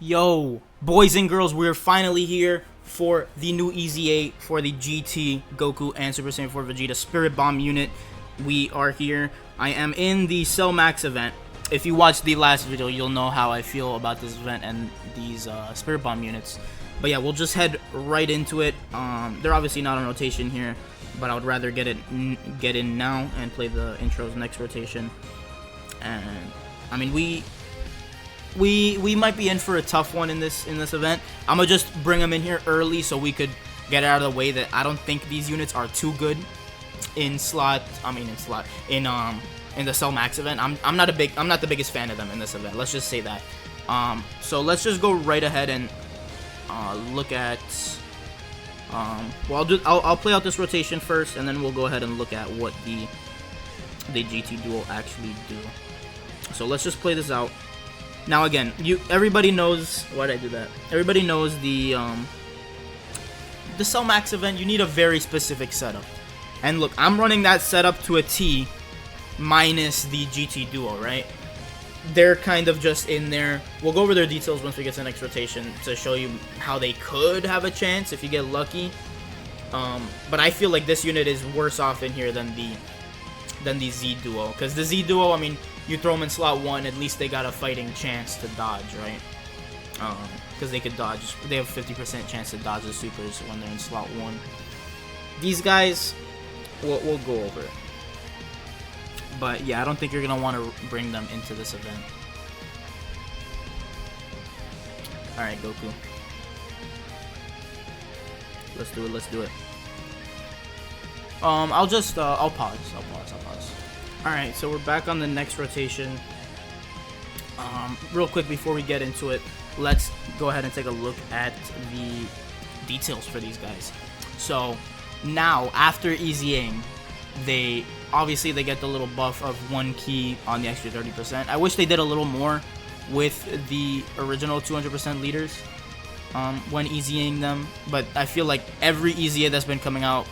Yo, boys and girls, we're finally here for the new EZA for the GT, Goku, and Super Saiyan 4 Vegeta Spirit Bomb unit. We are here. I am in the Cell Max event. If you watched the last video, you'll know how I feel about this event and these Spirit Bomb units. But yeah, we'll just head right into it. They're obviously not on rotation here, but I would rather get in now and play the intros next rotation. And I mean, we might be in for a tough one in this event. I'm gonna just bring them in here early so we could get it out of the way. That I don't think these units are too good in the Cell Max event. I'm not the biggest fan of them in this event. Let's just say that. So let's just go right ahead and look at. Well, I'll play out this rotation first, and then we'll go ahead and look at what the GT Duo actually do. So let's just play this out. Now again, everybody knows why did I do that? Everybody knows the Cell Max event. You need a very specific setup, and look, I'm running that setup to a T, minus the GT Duo. Right? They're kind of just in there. We'll go over their details once we get to the next rotation to show you how they could have a chance if you get lucky. But I feel like this unit is worse off in here than the Z Duo, because the Z Duo, I mean, you throw them in slot 1, at least they got a fighting chance to dodge, right? Because they could dodge. They have 50% chance to dodge the supers when they're in slot 1. These guys, we'll go over it. But yeah, I don't think you're going to want to bring them into this event. Alright, Goku. Let's do it. I'll pause. Alright, so we're back on the next rotation. Real quick before we get into it, let's go ahead and take a look at the details for these guys. So, now, after EZAing, they get the little buff of 1 key on the extra 30%. I wish they did a little more with the original 200% leaders when EZAing them, but I feel like every EZA that's been coming out,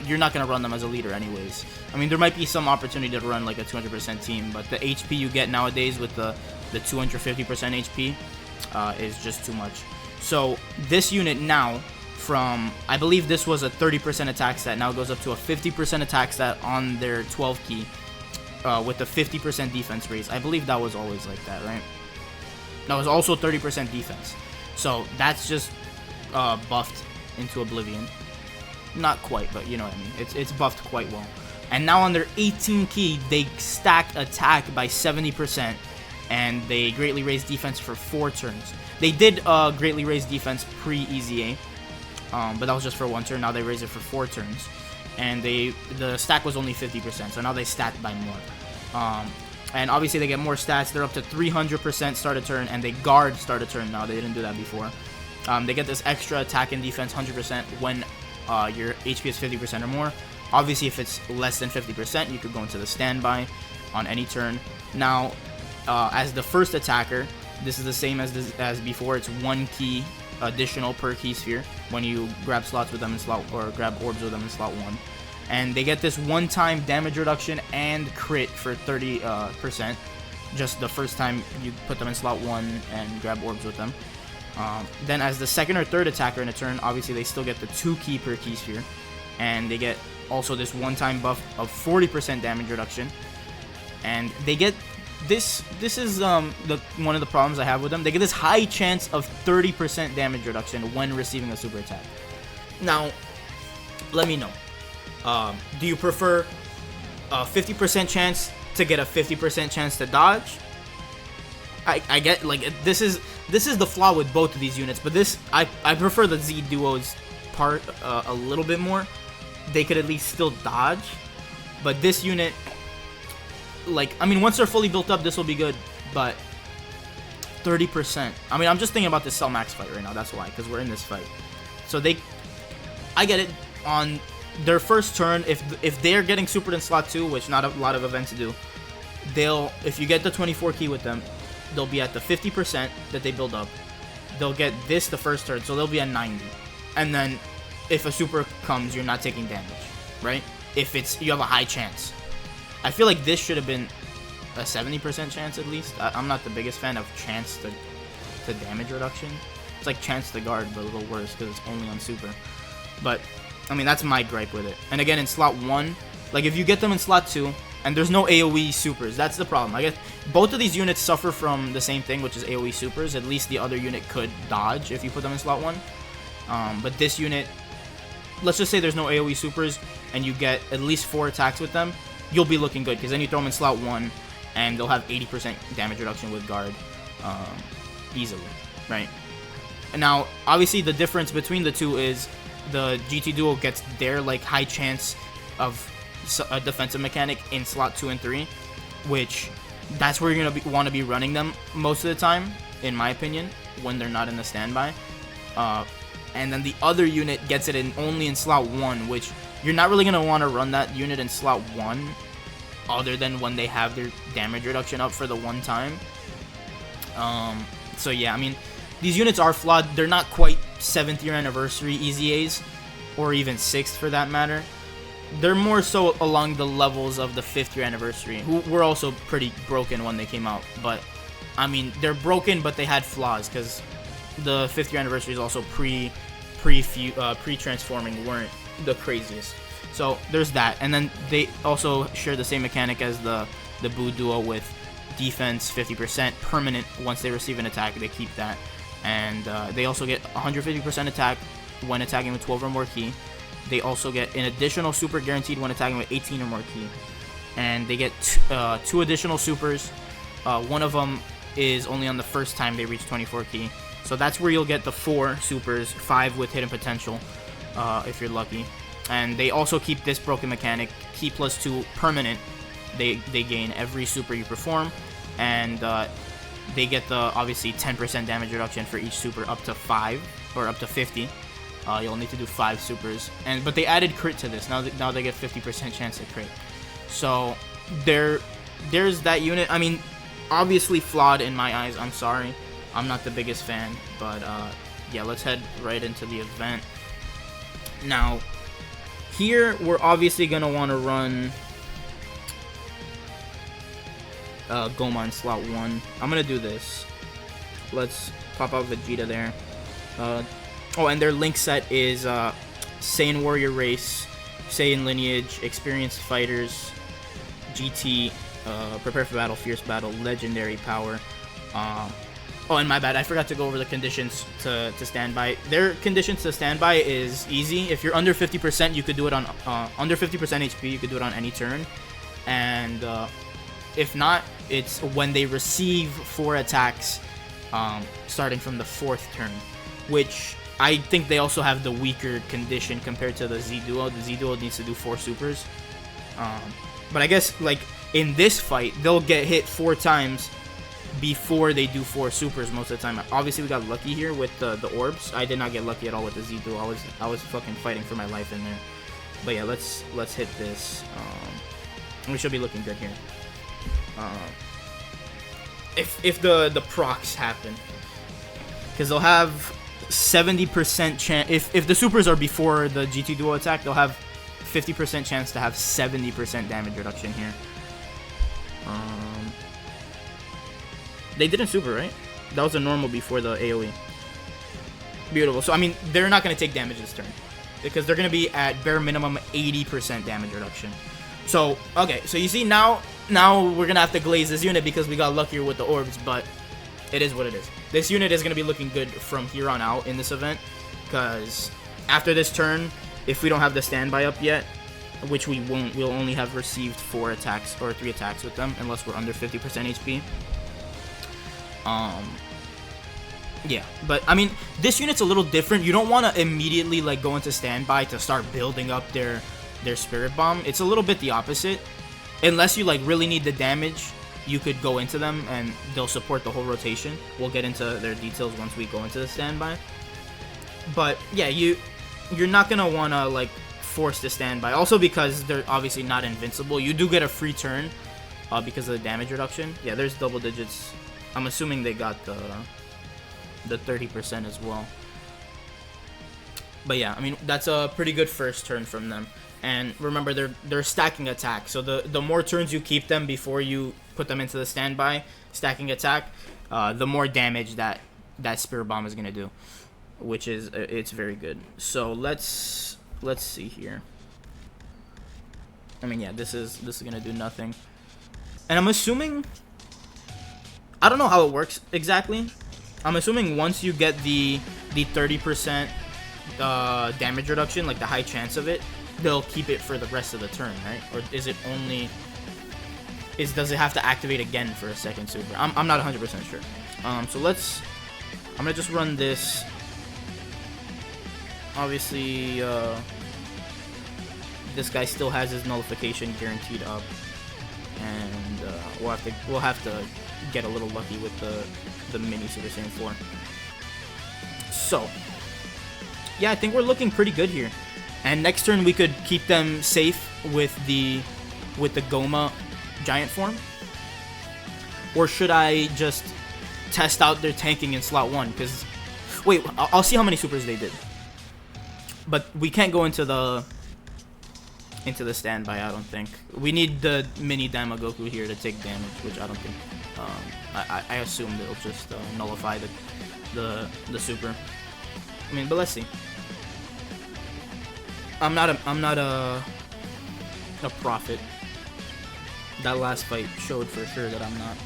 you're not going to run them as a leader anyways. I mean, there might be some opportunity to run like a 200% team, but the HP you get nowadays with the 250% HP is just too much. So this unit now, from, I believe this was a 30% attack stat, now it goes up to a 50% attack stat on their 12 key with a 50% defense raise. I believe that was always like that, right? That was also 30% defense. So that's just buffed into oblivion. Not quite, but you know what I mean. It's buffed quite well. And now on their 18 key, they stack attack by 70%, and they greatly raise defense for 4 turns. They did greatly raise defense pre-EZA, but that was just for 1 turn. Now they raise it for 4 turns, and the stack was only 50%, so now they stack by more. And obviously they get more stats. They're up to 300% start a turn, and they guard start a turn now. They didn't do that before. They get this extra attack and defense 100% when your HP is 50% or more. Obviously, if it's less than 50%, you could go into the standby on any turn. Now, as the first attacker, this is the same as before. It's 1 key additional per key sphere when you grab slots with them in slot, or grab orbs with them in slot 1. And they get this one-time damage reduction and crit for 30%. Just the first time you put them in slot 1 and grab orbs with them. Then as the second or third attacker in a turn, obviously they still get the 2 key per key sphere. And they get also this one-time buff of 40% damage reduction. And they get this is one of the problems I have with them. They get this high chance of 30% damage reduction when receiving a super attack. Now, let me know. Do you prefer a 50% chance to get a 50% chance to dodge? I get, like, this is the flaw with both of these units, but I prefer the Z Duo's part a little bit more. They could at least still dodge, but this unit, like, I mean, once they're fully built up, this will be good, but 30%. I mean, I'm just thinking about this Cell Max fight right now. That's why, because we're in this fight. So I get it. On their first turn, if they're getting supered in slot 2, which not a lot of events do, if you get the 24 key with them, they'll be at the 50% that they build up. They'll get this the first turn, so they'll be at 90. And then if a super comes, you're not taking damage, right? If you have a high chance. I feel like this should have been a 70% chance at least. I'm not the biggest fan of chance to to damage reduction. It's like chance to guard, but a little worse because it's only on super. But I mean, that's my gripe with it. And again, in slot 1, like if you get them in slot 2 and there's no AoE supers, that's the problem. I guess both of these units suffer from the same thing, which is AoE supers. At least the other unit could dodge if you put them in slot 1. But this unit, let's just say there's no AoE supers and you get at least 4 attacks with them, you'll be looking good, because then you throw them in slot 1 and they'll have 80% damage reduction with guard easily, right? And now, obviously, the difference between the two is the GT Duo gets their like high chance of a defensive mechanic in slot 2 and 3, which that's where you're gonna want to be running them most of the time, in my opinion, when they're not in the standby. And then the other unit gets it in only in slot 1, which you're not really gonna want to run that unit in slot 1, other than when they have their damage reduction up for the one time. So yeah, I mean, these units are flawed. They're not quite 7th year anniversary EZAs, or even 6th for that matter. They're more so along the levels of the 5th year anniversary, who were also pretty broken when they came out. But I mean, they're broken, but they had flaws, because the 5th year anniversary is also pre-transforming weren't the craziest. So there's that, and then they also share the same mechanic as the Boo Duo with defense 50% permanent. Once they receive an attack, they keep that. And they also get 150% attack when attacking with 12 or more ki. They also get an additional super guaranteed when attacking with 18 or more ki. And they get 2 additional supers. One of them is only on the first time they reach 24 ki. So that's where you'll get the 4 supers, 5 with hidden potential, if you're lucky. And they also keep this broken mechanic, ki +2 permanent. They gain every super you perform. And they get the obviously 10% damage reduction for each super up to 5 or up to 50. You'll need to do 5 supers, but they added crit to this. Now they get 50% chance to crit. So there's that unit. I mean, obviously flawed in my eyes. I'm sorry, I'm not the biggest fan, but yeah, let's head right into the event. Now here we're obviously gonna want to run Goma in slot 1. I'm gonna do this. Let's pop out Vegeta there. Oh, and their link set is Saiyan Warrior Race, Saiyan Lineage, Experienced Fighters, GT, Prepare for Battle, Fierce Battle, Legendary Power. Oh, and my bad, I forgot to go over the conditions to standby. Their conditions to standby is easy. If you're under 50%, you could do it on under 50% HP. You could do it on any turn, and if not, it's when they receive 4 attacks, starting from the 4th turn, which I think they also have the weaker condition compared to the Z Duo. The Z Duo needs to do 4 supers. But I guess, like, in this fight, they'll get hit 4 times before they do 4 supers most of the time. Obviously, we got lucky here with the orbs. I did not get lucky at all with the Z Duo. I was fucking fighting for my life in there. But yeah, let's hit this. We should be looking good here. If the procs happen, because they'll have 70% chance. If the supers are before the GT Duo attack, they'll have 50% chance to have 70% damage reduction here. They didn't super, right? That was a normal before the AoE. Beautiful. So I mean, they're not gonna take damage this turn, because they're gonna be at bare minimum 80% damage reduction. So okay, so you see now we're gonna have to glaze this unit because we got luckier with the orbs, but it is what it is. This unit is gonna be looking good from here on out in this event, because after this turn, if we don't have the standby up yet, which we won't, we'll only have received 4 attacks or 3 attacks with them unless we're under 50% HP. Yeah, but I mean, this unit's a little different. You don't want to immediately like go into standby to start building up their Spirit Bomb. It's a little bit the opposite. Unless you like really need the damage, you could go into them and they'll support the whole rotation. We'll get into their details once we go into the standby. But yeah, you're not gonna want to like force the standby. Also because they're obviously not invincible. You do get a free turn because of the damage reduction. Yeah, there's double digits. I'm assuming they got the 30% as well. But yeah, I mean, that's a pretty good first turn from them. And remember, they're stacking attack. So the more turns you keep them before you put them into the standby, stacking attack, the more damage that that Spirit Bomb is gonna do, which is it's very good. So let's see here. I mean, yeah, this is gonna do nothing, and I'm assuming, I don't know how it works exactly. I'm assuming once you get the 30% damage reduction, like the high chance of it, they'll keep it for the rest of the turn, right? Or is it only does it have to activate again for a second super? I'm not 100% sure. So I'm gonna just run this. Obviously, this guy still has his nullification guaranteed up, and we'll have to get a little lucky with the mini Super Saiyan 4. So yeah, I think we're looking pretty good here. And next turn we could keep them safe with the Goma giant form. Or should I just test out their tanking in slot 1? Because wait, I'll see how many supers they did. But we can't go into the standby, I don't think. We need the mini Damagoku here to take damage, which I don't think. I assume they'll just nullify the super. I mean, but let's see. I'm not a prophet. That last fight showed for sure that I'm not.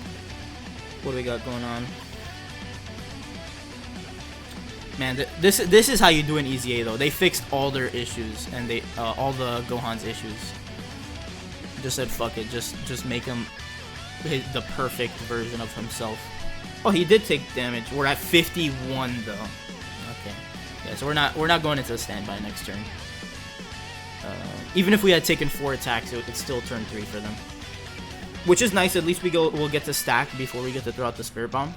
What do we got going on? Man, this is how you do an EZA though. They fixed all their issues, and they all the Gohan's issues. Just said fuck it, just make him the perfect version of himself. Oh, he did take damage. We're at 51 though. Okay, yeah, so we're not going into the standby next turn. Even if we had taken 4 attacks, it's still turn 3 for them, which is nice. At least we'll get to stack before we get to throw out the Spirit Bomb.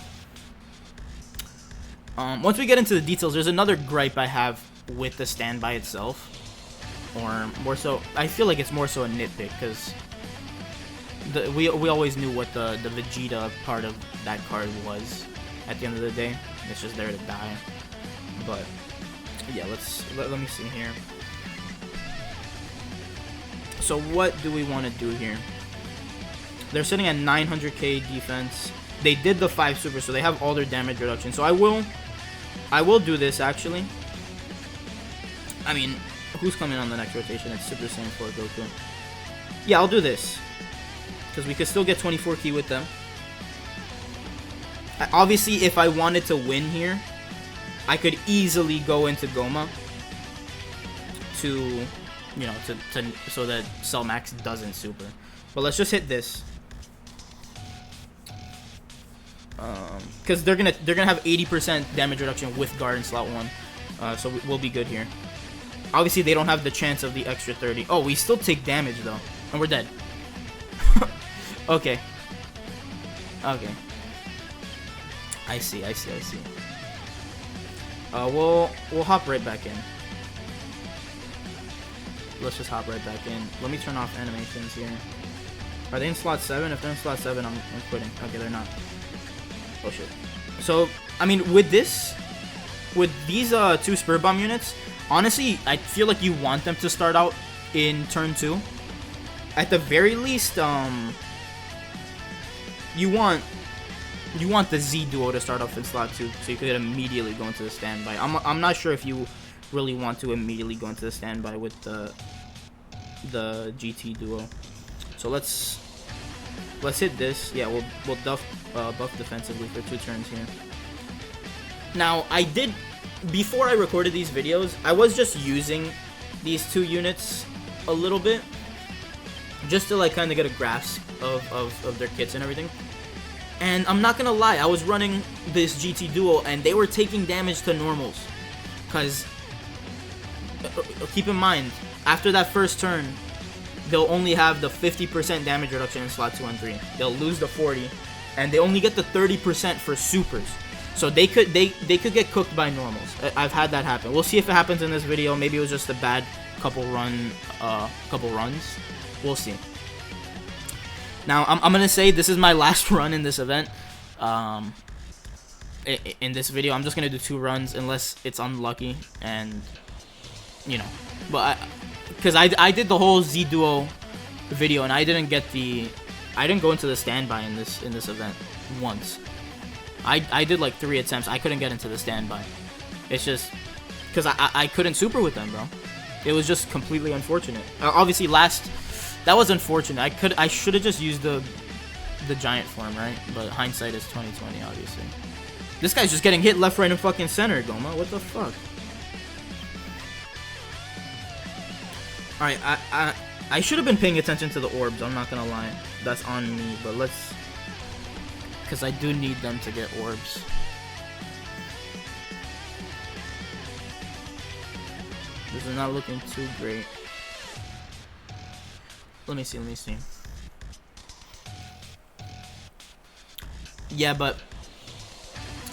Once we get into the details, there's another gripe I have with the standby itself, or more so, I feel like it's more so a nitpick, because we always knew what the Vegeta part of that card was. At the end of the day, it's just there to die. But yeah, let me see here. So what do we want to do here? They're sitting at 900k defense. They did the 5 super, so they have all their damage reduction. So I will do this actually. I mean, who's coming on the next rotation? It's Super Saiyan 4 Goku. Yeah, I'll do this, because we could still get 24 key with them. Obviously, if I wanted to win here, I could easily go into Goma to, you know, so that Cell Max doesn't super. But let's just hit this. Because they're gonna have 80% damage reduction with guard in slot 1, so we'll be good here. Obviously, they don't have the chance of the extra 30. Oh, we still take damage though, and we're dead. Okay. Okay. I see. We'll hop right back in. Let's just hop right back in. Let me turn off animations here. Are they in slot 7? If they're in slot 7, I'm quitting. Okay, they're not. Oh shit. So, I mean, with these 2 Spirit Bomb units, honestly, I feel like you want them to start out in turn 2. At the very least, you want the Z duo to start off in slot 2, so you could immediately go into the standby. I'm not sure if you really want to immediately go into the standby with the GT duo. So let's hit this. Yeah, we'll buff defensively for 2 turns here. Now, before I recorded these videos, I was just using these 2 units a little bit, just to like kind of get a grasp of their kits and everything. And I'm not gonna lie, I was running this GT duo and they were taking damage to normals, because keep in mind, after that first turn, they'll only have the 50% damage reduction in slot 2 and 3. They'll lose the 40, and they only get the 30% for supers. So they could get cooked by normals. I've had that happen. We'll see if it happens in this video. Maybe it was just a bad couple runs. We'll see. Now I'm gonna say this is my last run in this event. In this video, I'm just gonna do 2 runs unless it's unlucky, and you know. But because I did the whole Z duo video and I didn't go into the standby in this event once. I did like 3 attempts. I couldn't get into the standby. It's just because I couldn't super with them, bro. It was just completely unfortunate. Obviously, that was unfortunate. I should have just used the giant form, right? But hindsight is 20/20, obviously. This guy's just getting hit left, right, and fucking center, Goma. What the fuck? Alright, I should have been paying attention to the orbs, I'm not gonna lie. That's on me, but let's... Because I do need them to get orbs. This is not looking too great. Let me see. Yeah, but...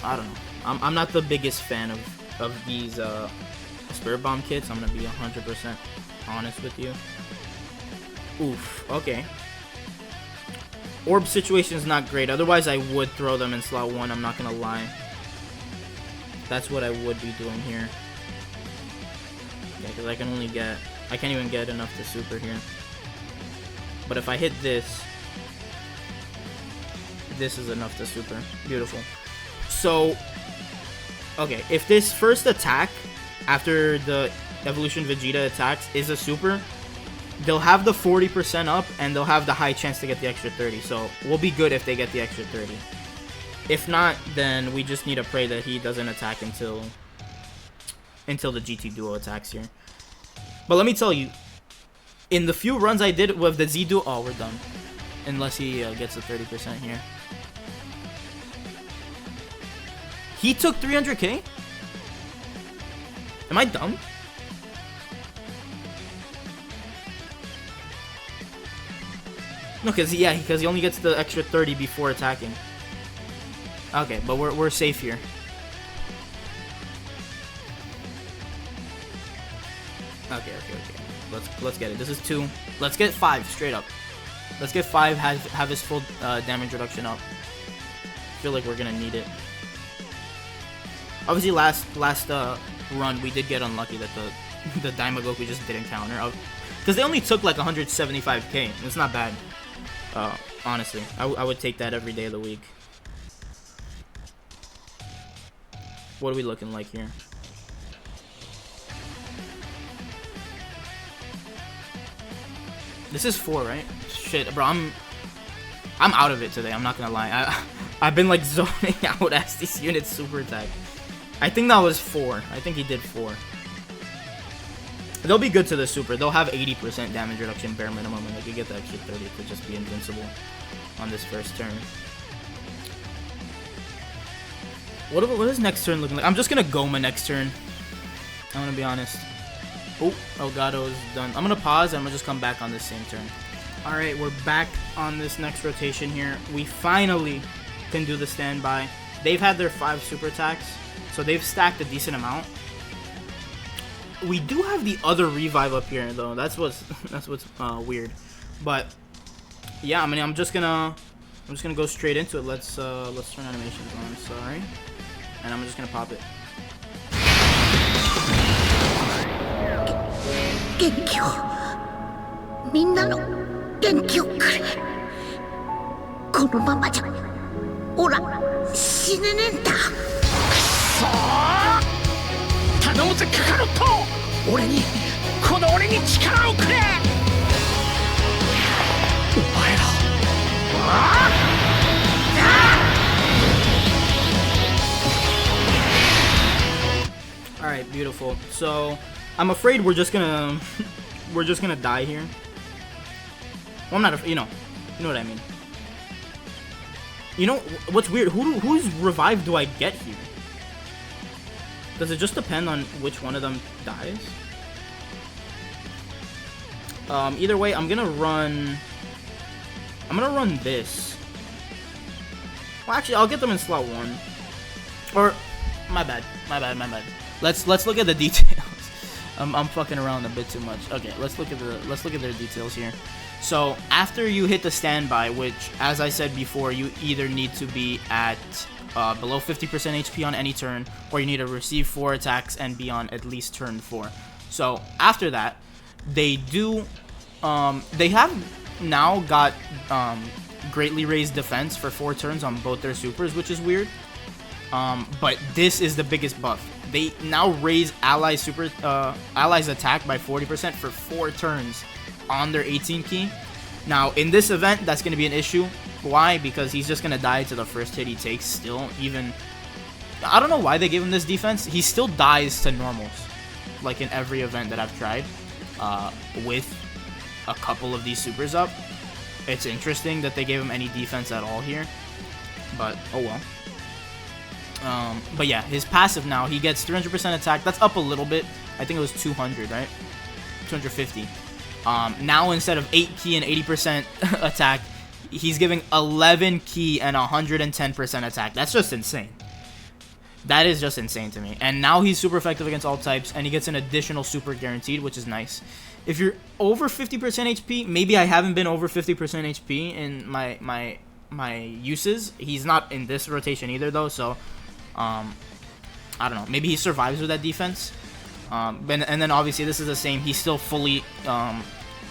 I don't know. I'm not the biggest fan of these Spirit Bomb kits. I'm gonna be 100% honest with you. Oof, okay. Orb situation is not great. Otherwise, I would throw them in slot 1. I'm not gonna lie. That's what I would be doing here. Yeah, because I can't even get enough to super here. But if I hit this, this is enough to super. Beautiful. So, okay, if this first attack after the Evolution Vegeta attacks is a super, they'll have the 40% up and they'll have the high chance to get the extra 30. So we'll be good if they get the extra 30. If not, then we just need to pray that he doesn't attack until the GT Duo attacks here. But let me tell you, in the few runs I did with the Z Duo, oh, we're done. Unless he gets the 30% here. He took 300k? Am I dumb? No, because he only gets the extra 30 before attacking. Okay, but we're safe here. Okay. Let's get it. This is 2. Let's get 5 straight up. Let's get 5. Have his full damage reduction up. I feel like we're gonna need it. Obviously, last run we did get unlucky that the Daima Goku just didn't counter, because they only took like 175k. It's not bad. Honestly, I would take that every day of the week. What are we looking like here? This is 4, right? Shit, bro, I'm out of it today. I'm not gonna lie. I've been like zoning out as these units super attack. I think that was 4. I think he did 4. They'll be good to the super. They'll have 80% damage reduction bare minimum, and they could get the extra 30 to just be invincible on this first turn. What is next turn looking like? I'm just gonna Goma next turn. I'm gonna be honest. Oh, Elgato is done. I'm gonna pause and I'm gonna just come back on this same turn. Alright, we're back on this next rotation here. We finally can do the standby. They've had their 5 super attacks, so they've stacked a decent amount. We do have the other revive up here though. That's what's weird. But yeah, I mean, I'm just gonna go straight into it. Let's turn animations on. Sorry, and I'm just gonna pop it. 元気をみんなの元気をくれ。このままじゃオラ死ねねえんだ。くそー、頼むぜカカロット、俺に力をくれ。お前らAlright, beautiful. So I'm afraid we're just gonna die here. Well, I'm not, you know what I mean. You know what's weird? Whose revive do I get here? Does it just depend on which one of them dies? Either way, I'm gonna run this. Well, actually, I'll get them in slot 1. Or my bad. Let's look at the details. I'm fucking around a bit too much. Okay, let's look at their details here. So after you hit the standby, which, as I said before, you either need to be at below 50% HP on any turn, or you need to receive 4 attacks and be on at least turn 4. So after that, they have now got greatly raised defense for 4 turns on both their supers, which is weird. But this is the biggest buff. They now raise allies attack by 40% for 4 turns on their 18 key. Now in this event, that's going to be an issue. Why? Because he's just going to die to the first hit he takes still. Even, I don't know why they gave him this defense. He still dies to normals, like in every event that I've tried with a couple of these supers up. It's interesting that they gave him any defense at all here, but oh well. But yeah, his passive now, he gets 300% attack. That's up a little bit. I think it was 200, right? 250. Now instead of 8 key and 80% attack, he's giving 11 key and 110% attack. That's just insane. That is just insane to me. And now he's super effective against all types, and he gets an additional super guaranteed, which is nice. If you're over 50% HP, maybe I haven't been over 50% HP in my uses. He's not in this rotation either, though, so I don't know. Maybe he survives with that defense. And then obviously this is the same. He still fully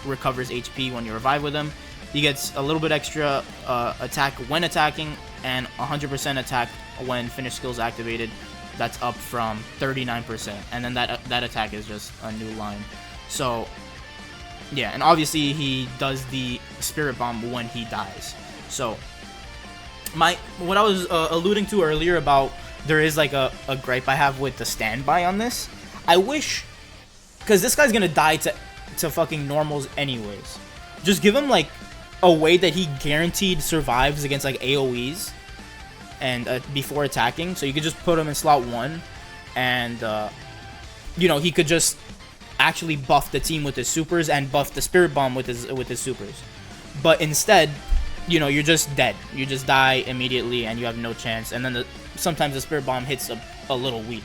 recovers HP when you revive with him. He gets a little bit extra attack when attacking and 100% attack when finished skills activated. That's up from 39%. And then that attack is just a new line. So yeah, and obviously he does the Spirit Bomb when he dies. So what I was alluding to earlier about there is like a gripe I have with the standby on this. I wish, because this guy's gonna die to fucking normals anyways. Just give him like a way that he guaranteed survives against like AoEs and before attacking. So you could just put him in slot 1, and you know, he could just actually buff the team with his supers and buff the Spirit Bomb with his supers. But instead, you know, you're just dead. You just die immediately and you have no chance. And then sometimes the Spirit Bomb hits a little weak.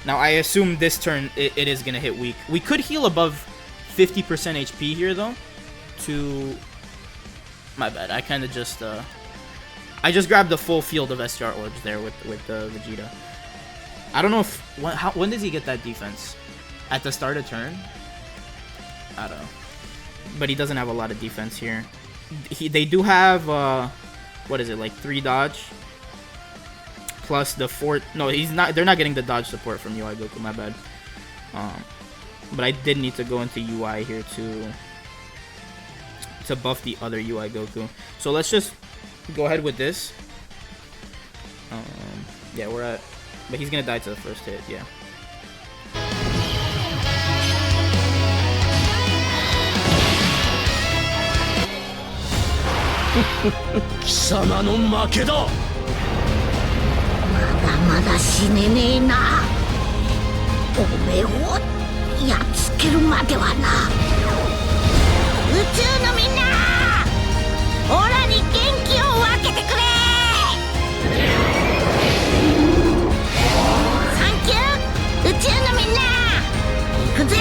Now, I assume this turn it is going to hit weak. We could heal above 50% HP here, though. My bad. I kind of just... I just grabbed the full field of STR orbs there with Vegeta. I don't know if... When does he get that defense? At the start of turn? I don't know. But he doesn't have a lot of defense here. They do have... what is it? Like 3 dodge? Plus the 4... No, he's not. They're not getting the dodge support from UI Goku. My bad. But I did need to go into UI here to buff the other UI Goku. So let's just go ahead with this. Yeah, we're at... But he's gonna die to the first hit. Yeah. Kisama no make da. まだ死ねねえな。おめえをやっつけるまではな。宇宙のみんな、オラに元気を分けてくれ。サンキュー、宇宙のみんな。行くぜ。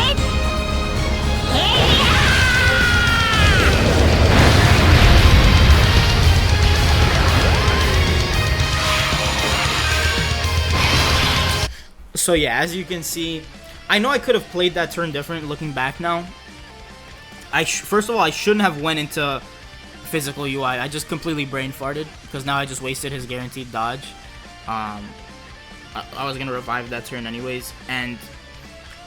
So yeah, as you can see, I know I could have played that turn different looking back now. First of all, I shouldn't have went into physical UI. I just completely brain farted because now I just wasted his guaranteed dodge. I was going to revive that turn anyways. And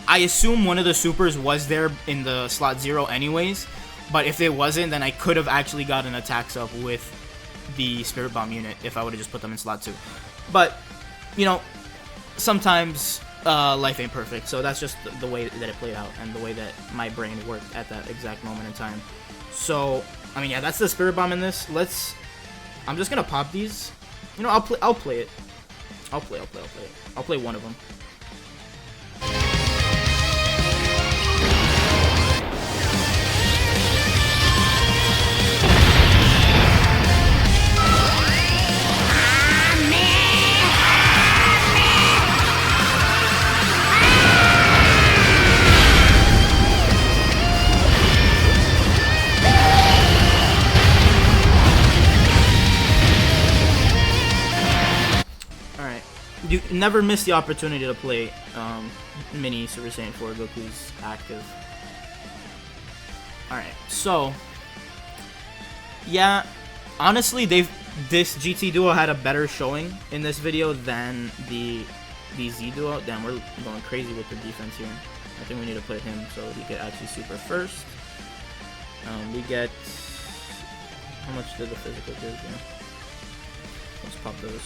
I assume one of the supers was there in the slot 0 anyways. But if it wasn't, then I could have actually gotten attacks up with the Spirit Bomb unit if I would have just put them in slot 2. But, you know... Sometimes life ain't perfect, so that's just the way that it played out and the way that my brain worked at that exact moment in time. So, I mean, yeah, that's the Spirit Bomb in this. I'm just gonna pop these. You know, I'll play it. I'll play it. I'll play one of them. You never miss the opportunity to play mini Super Saiyan 4 Goku's active. Alright, so yeah, honestly, this GT duo had a better showing in this video than the Z duo. Damn, we're going crazy with the defense here. I think we need to put him so he could actually super first. We get, how much did the physical give here? Let's pop those.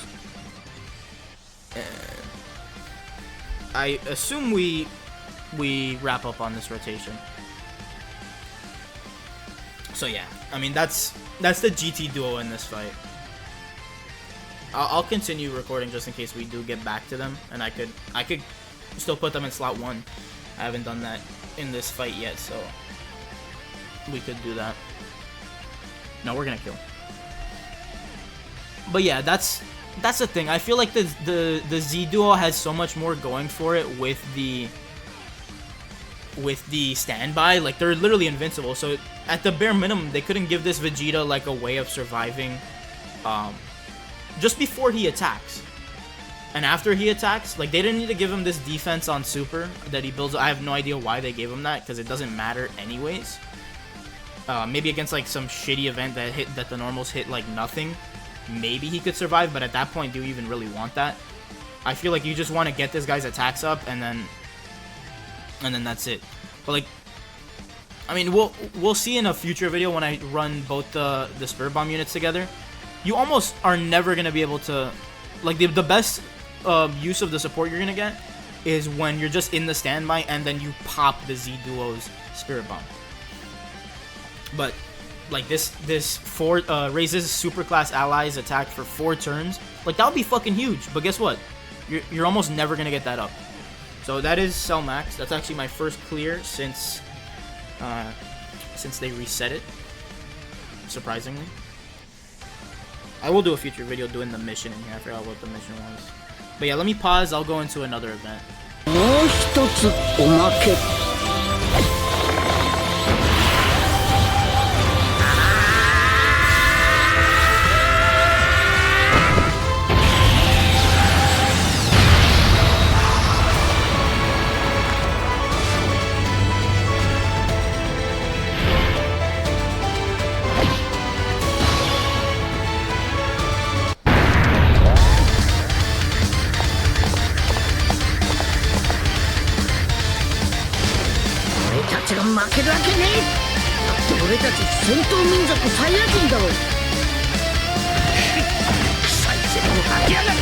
And I assume we wrap up on this rotation. So yeah, I mean that's the GT duo in this fight. I'll continue recording just in case we do get back to them, and I could still put them in slot 1. I haven't done that in this fight yet, so we could do that. No, we're gonna kill. But yeah, that's the thing. I feel like the Z duo has so much more going for it with the standby. Like, they're literally invincible. So at the bare minimum, they couldn't give this Vegeta like a way of surviving just before he attacks. And after he attacks, like, they didn't need to give him this defense on Super that he builds. I have no idea why they gave him that, because it doesn't matter anyways. Maybe against like some shitty event that the normals hit like nothing, maybe he could survive. But at that point, do you even really want that? I feel like you just want to get this guy's attacks up, and then that's it. But like, I mean, we'll see in a future video when I run both the Spirit Bomb units together. You almost are never gonna be able to, like, the best use of the support you're gonna get is when you're just in the standby and then you pop the Z duo's Spirit Bomb. But like this raises super class allies attack for 4 turns. Like, that would be fucking huge. But guess what? You're almost never gonna get that up. So that is Cell Max. That's actually my first clear since they reset it. Surprisingly. I will do a future video doing the mission in here. I forgot what the mission was. But yeah, let me pause. I'll go into another event. 負けるわけねえ。だって俺たち戦闘民族サイヤ人だろ。臭いゼロを吐きやがる。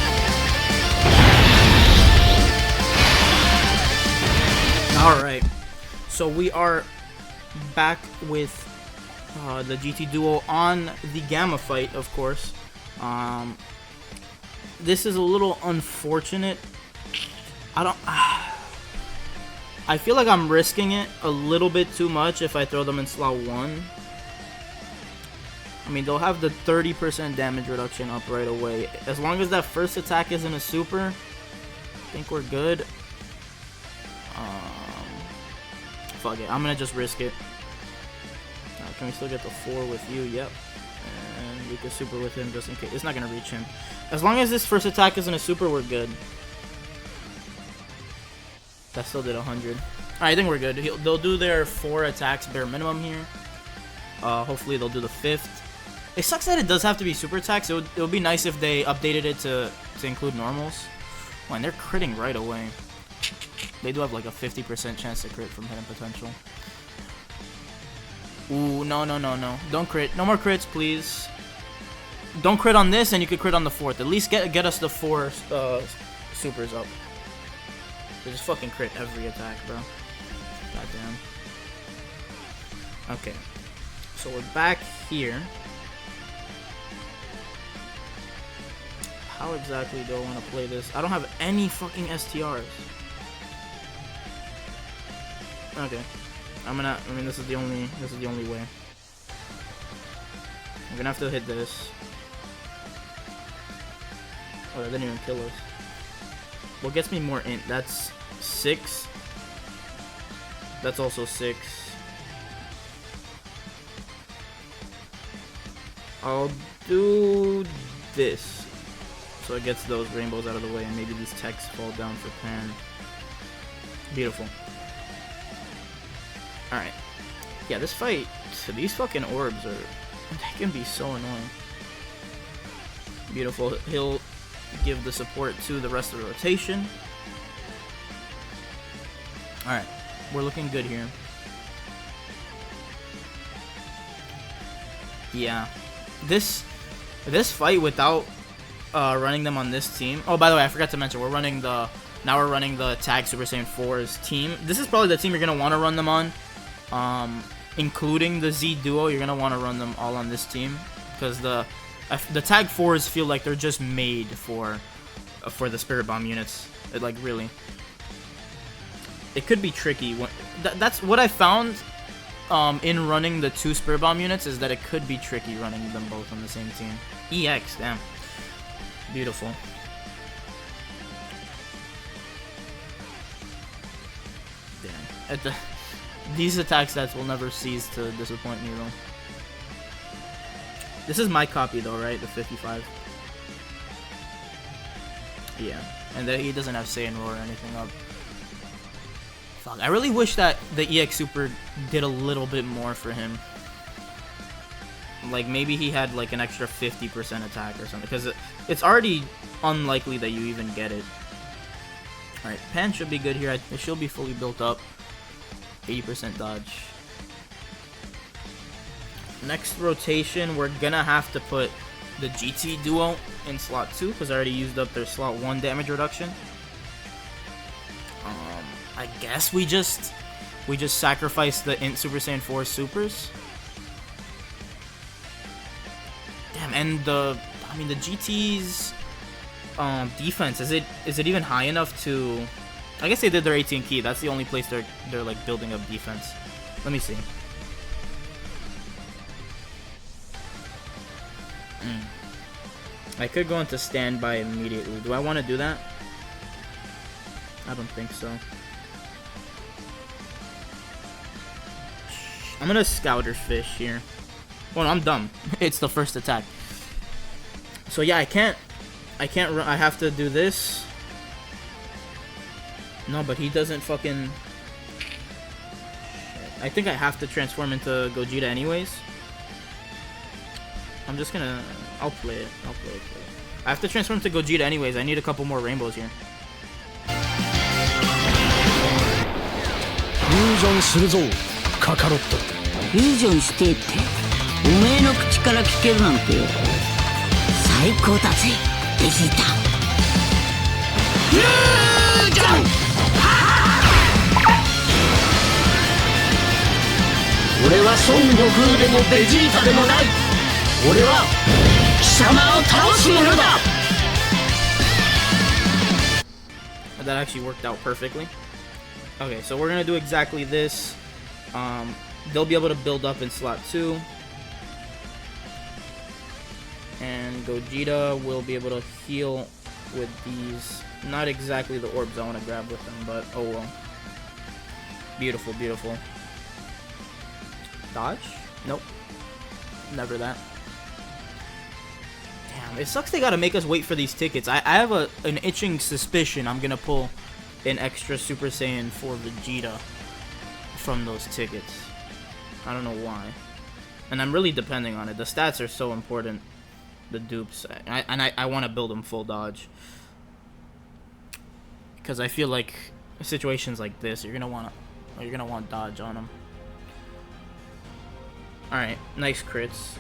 Alright, so we are back with the GT duo on the Gamma fight, of course. This is a little unfortunate. I feel like I'm risking it a little bit too much if I throw them in slot 1. I mean, they'll have the 30% damage reduction up right away. As long as that first attack isn't a super, I think we're good. Fuck it, I'm gonna just risk it. Can we still get the 4 with you? Yep. And we could super with him just in case. It's not gonna reach him. As long as this first attack isn't a super, we're good. That still did 100. Alright, I think we're good. They'll do their 4 attacks bare minimum here. Hopefully they'll do the 5th. It sucks that it does have to be super attacks. It would be nice if they updated it to include normals. Oh, and they're critting right away. They do have like a 50% chance to crit from hidden potential. Ooh, no. Don't crit. No more crits, please. Don't crit on this, and you could crit on the 4th. At least get us the 4 supers up. They just fucking crit every attack, bro. Goddamn. Okay. So we're back here. How exactly do I want to play this? I don't have any fucking STRs. Okay. I mean, this is the only way. I'm gonna have to hit this. Oh, that didn't even kill us. What gets me more int? That's 6. That's also 6. I'll do this. So it gets those rainbows out of the way, and maybe these techs fall down for Pan. Beautiful. Alright. Yeah, this fight, these fucking orbs they can be so annoying. Beautiful. He'll give the support to the rest of the rotation. Alright, we're looking good here. Yeah. This fight without running them on this team. Oh, by the way, I forgot to mention, we're running the Tag Super Saiyan 4's team. This is probably the team you're going to want to run them on. Including the Z Duo, you're going to want to run them all on this team. Because the Tag 4s feel like they're just made for the Spirit Bomb units. Like, really. It could be tricky. That's what I found in running the 2 Spirit Bomb units, is that it could be tricky running them both on the same team. EX, damn. Beautiful. Damn. These attack stats will never cease to disappoint me, though. This is my copy, though, right? The 55. Yeah. And he doesn't have Saiyan Roar or anything up. Fuck, I really wish that the EX Super did a little bit more for him. Like, maybe he had, like, an extra 50% attack or something. Because it's already unlikely that you even get it. Alright, Pan should be good here. It should be fully built up. 80% dodge. Next rotation, we're gonna have to put the GT Duo in slot 2. Because I already used up their slot 1 damage reduction. I guess we just sacrifice the Int Super Saiyan 4 supers. Damn, and the GT's defense, is it even high enough to? I guess they did their 18 key. That's the only place they're like building up defense. Let me see. I could go into standby immediately. Do I want to do that? I don't think so. I'm gonna Scouter Fish here. Well, no, I'm dumb. It's the first attack. So yeah, I can't run. I have to do this. No, but he doesn't fucking. I think I have to transform into Gogeta anyways. I'm just gonna. I'll play it. I have to transform to Gogeta anyways. I need a couple more rainbows here. Fusion フュージョンしてっておめえの口から聞けるなんて最高だぜベジータ。フュージョン俺は孫悟空でもベジータでもない。俺は貴様を倒す者だ。 That actually worked out perfectly. Okay, so we're gonna do exactly this. They'll be able to build up in slot 2. And Gogeta will be able to heal with these. Not exactly the orbs I want to grab with them, but oh well. Beautiful, beautiful. Dodge? Nope. Never that. Damn, it sucks they gotta make us wait for these tickets. I have an itching suspicion I'm gonna pull an extra Super Saiyan 4 Vegeta from those tickets. I don't know why. And I'm really depending on it. The stats are so important. The dupes. I want to build them full dodge. Because I feel like situations like this, you're gonna want dodge on them. Alright, nice crits.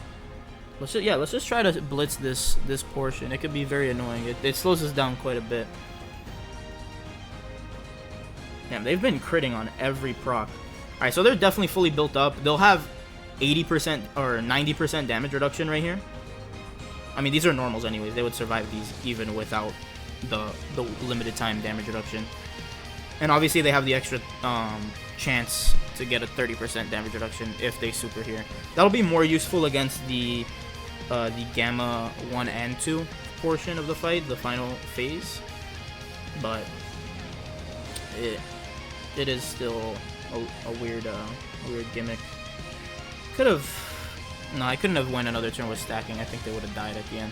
Let's just try to blitz this portion. It could be very annoying. It slows us down quite a bit. Damn, they've been critting on every proc. Alright, so they're definitely fully built up. They'll have 80% or 90% damage reduction right here. I mean, these are normals anyways. They would survive these even without the limited time damage reduction. And obviously they have the extra chance to get a 30% damage reduction if they super here. That'll be more useful against the Gamma 1 and 2 portion of the fight, the final phase. But it is still a weird gimmick. No, I couldn't have won another turn with stacking. I think they would have died at the end.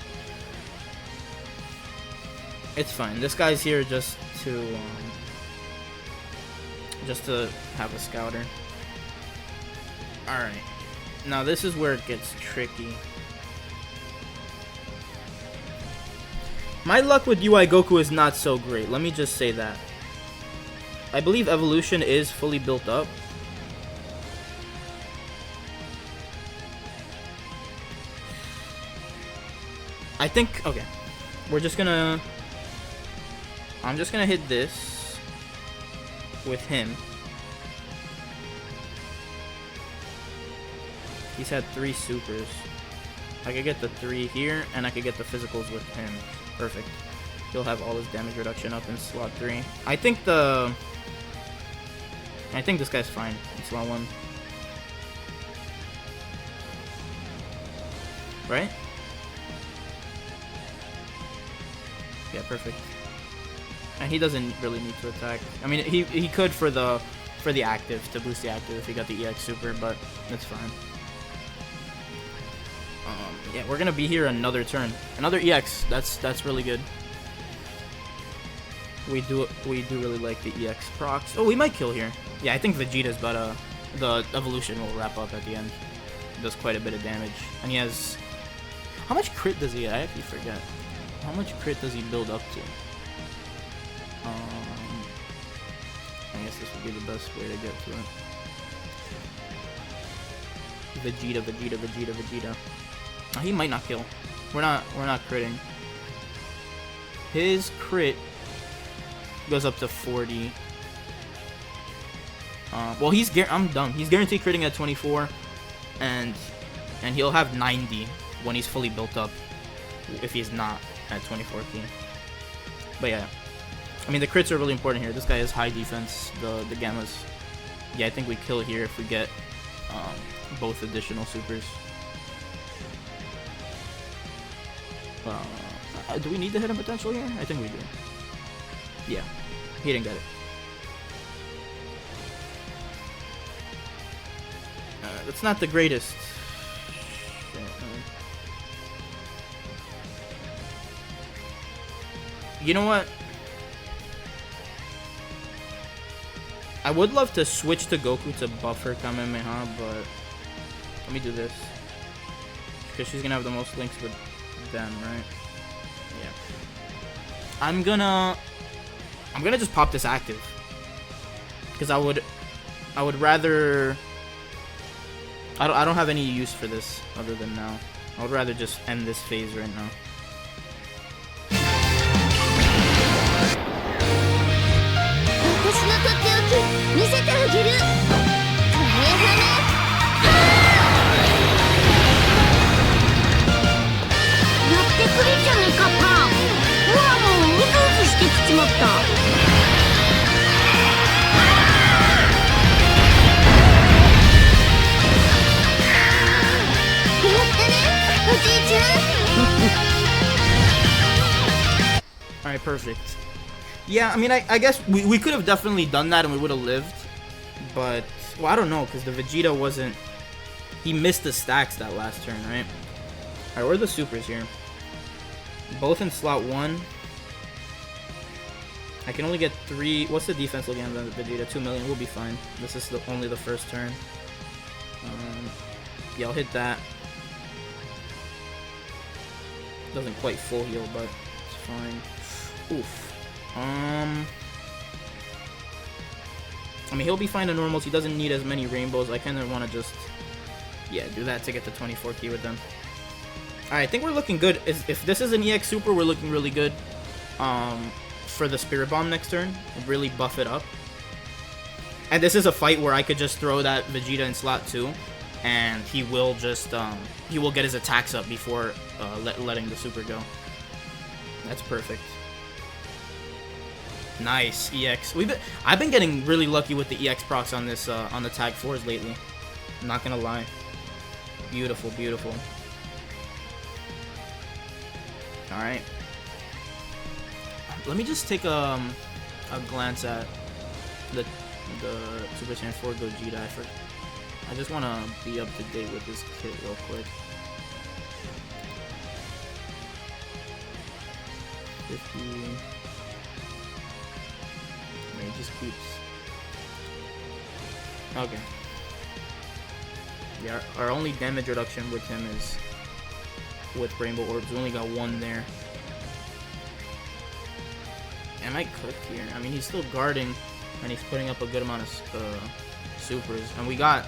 It's fine. This guy's here just to have a scouter. All right. Now this is where it gets tricky. My luck with UI Goku is not so great. Let me just say that. I believe evolution is fully built up. I think, okay. We're just gonna... I'm just gonna hit this with him. He's had 3 supers. I could get the 3 here, and I could get the physicals with him. Perfect. He'll have all his damage reduction up in slot 3. I think this guy's fine in slot 1. Right? Yeah, perfect. And he doesn't really need to attack. I mean, he could for the active, to boost the active if he got the EX super, but that's fine. Yeah, we're gonna be here another turn. Another EX. That's really good. We do really like the EX procs. Oh, we might kill here. Yeah, I think Vegeta's but the evolution will wrap up at the end. It does quite a bit of damage, and he has. How much crit does he? I actually forget. How much crit does he build up to? I guess this would be the best way to get to it. Vegeta. Oh, he might not kill. We're not critting. His crit goes up to 40. Well, I'm dumb. He's guaranteed critting at 24, and he'll have 90 when he's fully built up. If he's not at 24 key. But yeah, I mean the crits are really important here. This guy has high defense. The gammas. Yeah, I think we kill here if we get both additional supers. Do we need the hidden potential here? I think we do. Yeah, he didn't get it. That's not the greatest. You know what? I would love to switch to Goku to buffer Kamehameha, but let me do this. Because she's gonna have the most links with them, right? Yeah. I'm gonna just pop this active. Because I would rather... I don't have any use for this other than now. I would rather just end this phase right now. Alright, perfect. Yeah, I mean, I guess we could have definitely done that and we would have lived. But, well, I don't know, because the Vegeta wasn't... He missed the stacks that last turn, right? Alright, where are the supers here? Both in slot 1. I can only get 3... What's the defense looking at the Vegeta? 2 million, we'll be fine. This is only the first turn. Yeah, I'll hit that. Doesn't quite full heal, but it's fine. Oof. I mean, he'll be fine to normals. He doesn't need as many rainbows. I kind of want to just, yeah, do that to get the 24 key with them. Alright, I think we're looking good. If this is an EX Super, we're looking really good. For the Spirit Bomb next turn, really buff it up. And this is a fight where I could just throw that Vegeta in slot 2, and he will just, he will get his attacks up before letting the Super go. That's perfect. Nice, EX. I've been getting really lucky with the EX procs on this on the tag 4s lately. I'm not gonna lie. Beautiful, beautiful. All right. Let me just take a glance at the Super Saiyan 4 Gogeta. I just want to be up to date with this kit real quick. 50. He just keeps. Okay. Yeah, our only damage reduction with him is with Rainbow Orbs. We only got 1 there. I might cook here. I mean, he's still guarding, and he's putting up a good amount of supers, and we got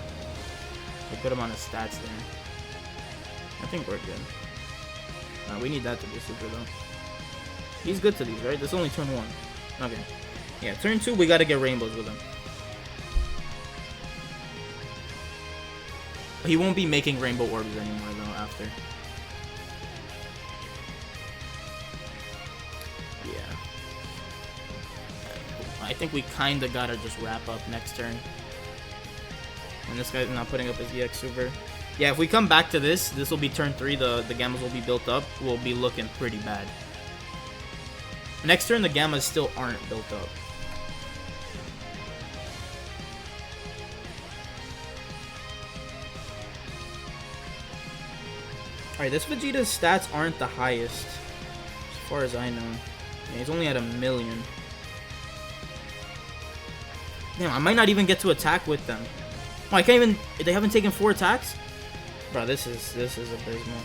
a good amount of stats there. I think we're good. We need that to be super though. He's good to these, right? This is only turn 1. Okay. Yeah, turn 2 we gotta get rainbows with him. He won't be making rainbow orbs anymore though after. Yeah. I think we kinda gotta just wrap up next turn. And this guy's not putting up his EX super. Yeah, if we come back to this will be turn 3, the gammas will be built up. We'll be looking pretty bad. Next turn, the gammas still aren't built up. Alright, this Vegeta's stats aren't the highest, as far as I know. Yeah, he's only at 1,000,000. Damn, I might not even get to attack with them. Oh, I can't even... They haven't taken 4 attacks? Bro, this is abysmal.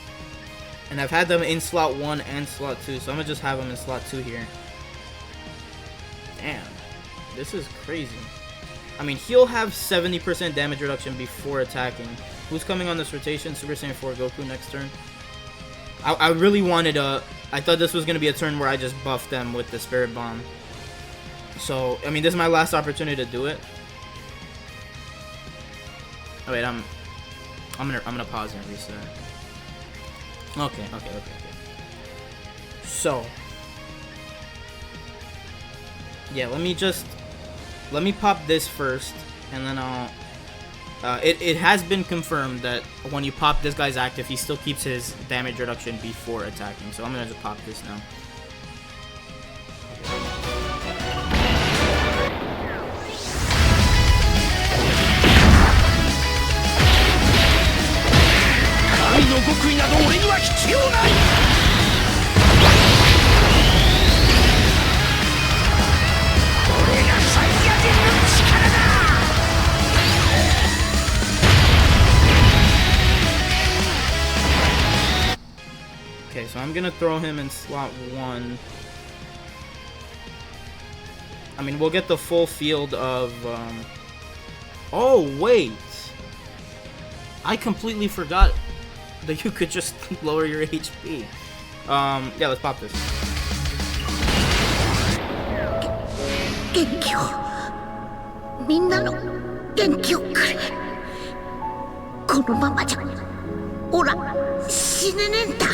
And I've had them in slot 1 and slot 2, so I'm gonna just have them in slot 2 here. Damn. This is crazy. I mean, he'll have 70% damage reduction before attacking. Who's coming on this rotation? Super Saiyan 4 Goku next turn. I really wanted a... I thought this was gonna be a turn where I just buffed them with the Spirit Bomb. So, I mean, this is my last opportunity to do it. Oh wait, I'm gonna pause and reset. Okay. So, yeah, let me pop this first, and then I'll. It has been confirmed that when you pop this guy's active, he still keeps his damage reduction before attacking. So I'm gonna just pop this now. Okay, so I'm gonna throw him in slot 1. I mean, we'll get the full field of, Oh, wait! I completely forgot that you could just lower your HP. Yeah, let's pop this. 元気をみんなの元気をくれこのままじゃオラ死ねねえんだ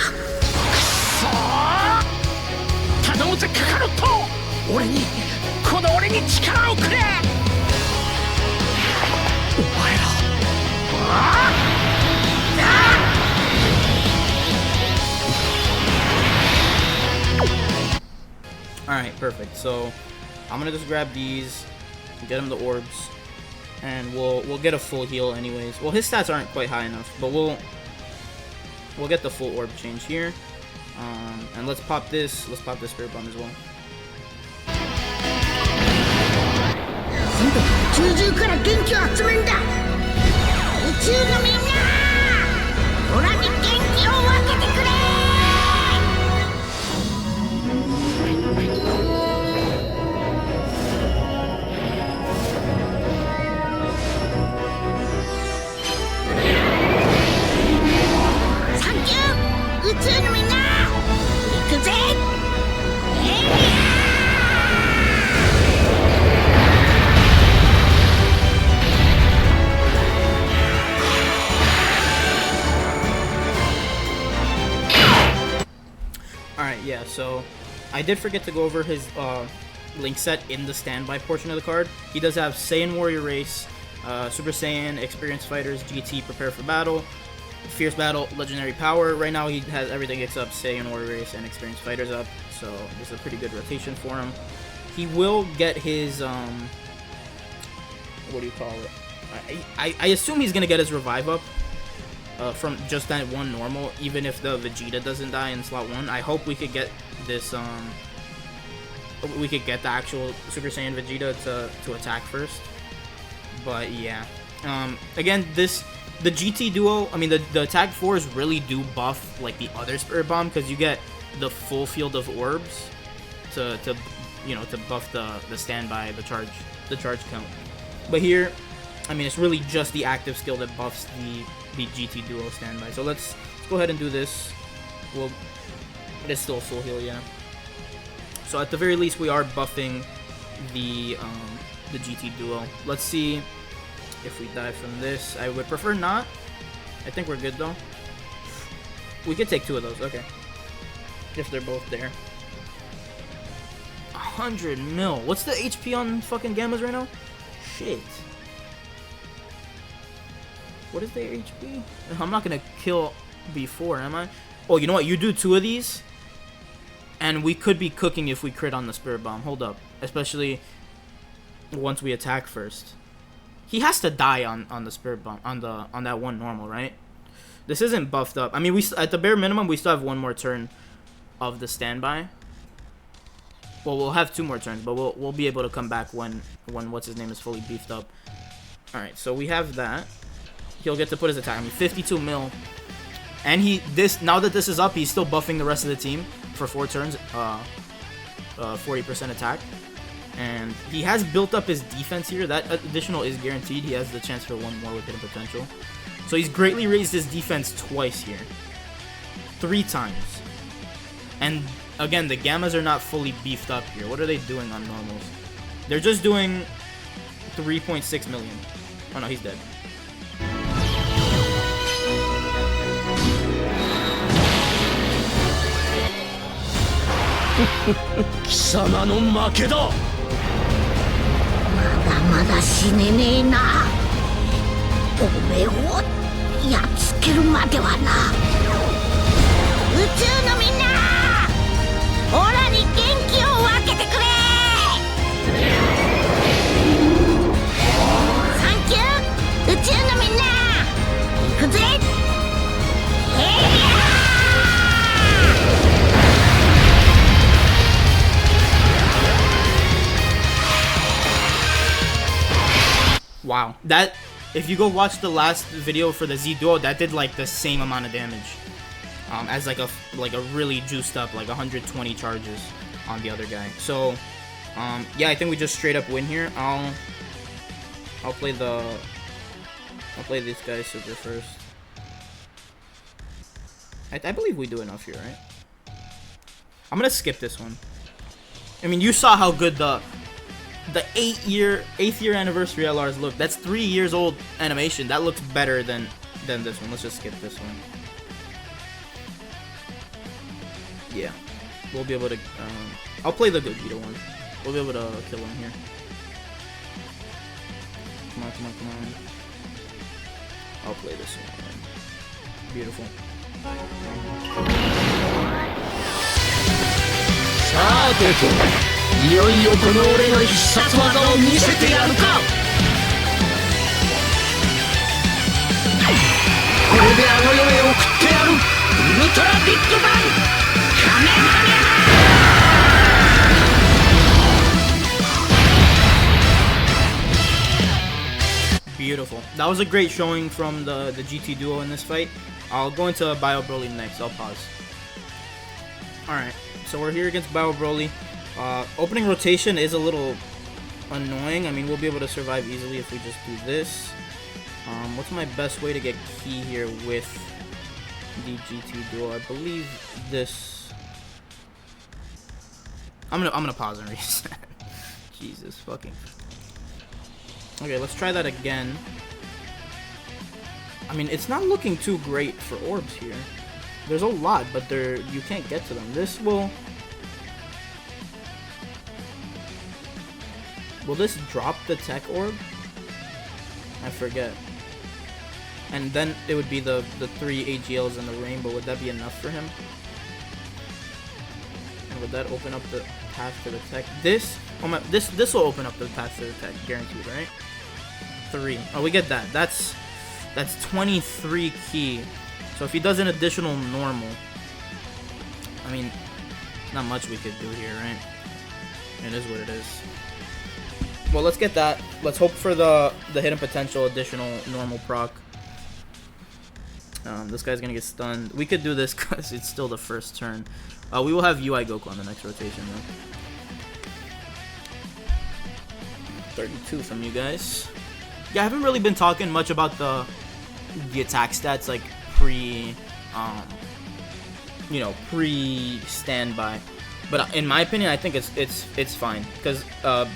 頼むぜカカロット俺に力をくれお前らAlright, perfect. So I'm gonna just grab these, get him the orbs, and we'll get a full heal anyways. Well, his stats aren't quite high enough, but we'll get the full orb change here. And let's pop this. Let's pop this Spirit Bomb as well. 宇宙中から元気を集めんだ宇宙のみんなオラに元気を分けてくれ Alright, yeah, so I did forget to go over his link set in the standby portion of the card. He does have Saiyan Warrior Race, Super Saiyan, Experienced Fighters, GT, Prepare for Battle, Fierce Battle, Legendary Power. Right now he has everything except Saiyan Warrior Race and Experienced Fighters up, so this is a pretty good rotation for him. He will get his, what do you call it? I assume he's going to get his Revive up. From just that one normal, even if the Vegeta doesn't die in slot 1. I hope we could get this, we could get the actual Super Saiyan Vegeta to attack first. But yeah, again, the GT duo, I mean the attack 4s really do buff like the other Spirit Bomb, because you get the full field of orbs to you know, to buff the standby, the charge count. But here, I mean, it's really just the active skill that buffs the GT Duo standby. So let's go ahead and do this. Well, it is still full heal, yeah. So at the very least, we are buffing the GT Duo. Let's see if we die from this. I would prefer not. I think we're good though. We could take 2 of those, okay. If they're both there. 100 mil. What's the HP on fucking Gammas right now? Shit. What is their HP? I'm not gonna kill before, am I? Oh, you know what? You do 2 of these, and we could be cooking if we crit on the Spirit Bomb. Hold up. Especially once we attack first. He has to die on the Spirit Bomb, on that one normal, right? This isn't buffed up. I mean, we at the bare minimum, we still have 1 more turn of the standby. Well, we'll have 2 more turns, but we'll be able to come back when what's his name is fully beefed up. All right, so we have that. He'll get to put his attack. I mean, 52 mil, and now that this is up, he's still buffing the rest of the team for 4 turns, 40% attack, and he has built up his defense here. That additional is guaranteed. He has the chance for 1 more with hidden potential, so he's greatly raised his defense twice here, 3 times, and again, the Gammas are not fully beefed up here. What are they doing on normals? They're just doing 3.6 million. Oh no, he's dead. Kisama no make da. Mada shine ne na. Ome wo yatsukeru made wa na. Uchuu no minna, ora ni genki o wakete kure. Thank you, Uchuu no minna. Iku ze. Wow, that, if you go watch the last video for the Z Duo, that did like the same amount of damage as like a really juiced up, like 120 charges on the other guy. So yeah, I think we just straight up win here. I'll play this guy's super first. I believe we do enough here, right? I'm gonna skip this one. I mean, you saw how good the 8th year anniversary LRs look. That's 3 years old animation. That looks better than this one. Let's just skip this one. Yeah, we'll be able to. I'll play the Gogeta one. We'll be able to kill him here. Come on, come on, come on. I'll play this one. Beautiful. Beautiful. いよいよこの俺の必殺技を見せてやるか。これであの世へ送ってやる。ウルトラビッグバンカメハメハ。 Beautiful. That was a great showing from the GT Duo in this fight. I'll go into Bio Broly next. I'll pause. Alright, so we're here against Bio Broly. Opening rotation is a little annoying. I mean, we'll be able to survive easily if we just do this. What's my best way to get key here with the GT Duo? I believe this. I'm gonna pause and reset. Jesus fucking. Okay, let's try that again. I mean, it's not looking too great for orbs here. There's a lot, but you can't get to them. This will this drop the tech orb? I forget. And then it would be the 3 AGLs and the rainbow. Would that be enough for him? And would that open up the path to the tech? This will open up the path to the tech, guaranteed, right? 3. Oh, we get that. That's 23 key. So if he does an additional normal, I mean, not much we could do here, right? It is what it is. Well, let's get that. Let's hope for the hidden potential additional normal proc. This guy's gonna get stunned. We could do this because it's still the first turn. We will have UI Goku on the next rotation, though. 32 from you guys. Yeah, I haven't really been talking much about the attack stats like pre standby, but in my opinion, I think it's fine because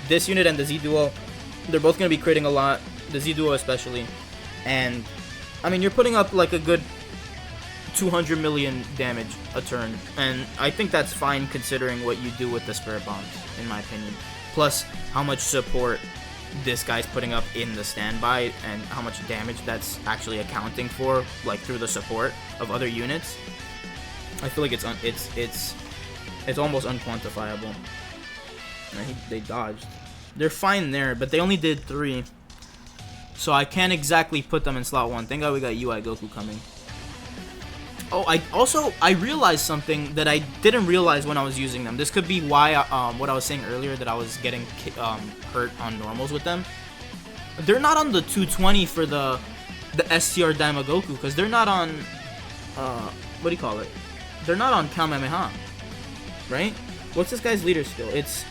this unit and the Z Duo, they're both gonna be critting a lot. The Z Duo especially, and I mean you're putting up like a good 200 million damage a turn, and I think that's fine considering what you do with the Spirit Bombs, in my opinion. Plus how much support this guy's putting up in the standby and how much damage that's actually accounting for, like through the support of other units. I feel like it's almost unquantifiable. They dodged. They're fine there, but they only did 3, so I can't exactly put them in slot 1. Thank God we got UI Goku coming. Oh, I realized something that I didn't realize when I was using them. This could be why what I was saying earlier, that I was getting hurt on normals with them. They're not on the 220 for the STR Daimagoku because they're not on what do you call it? They're not on Kamehameha, right? What's this guy's leader skill? It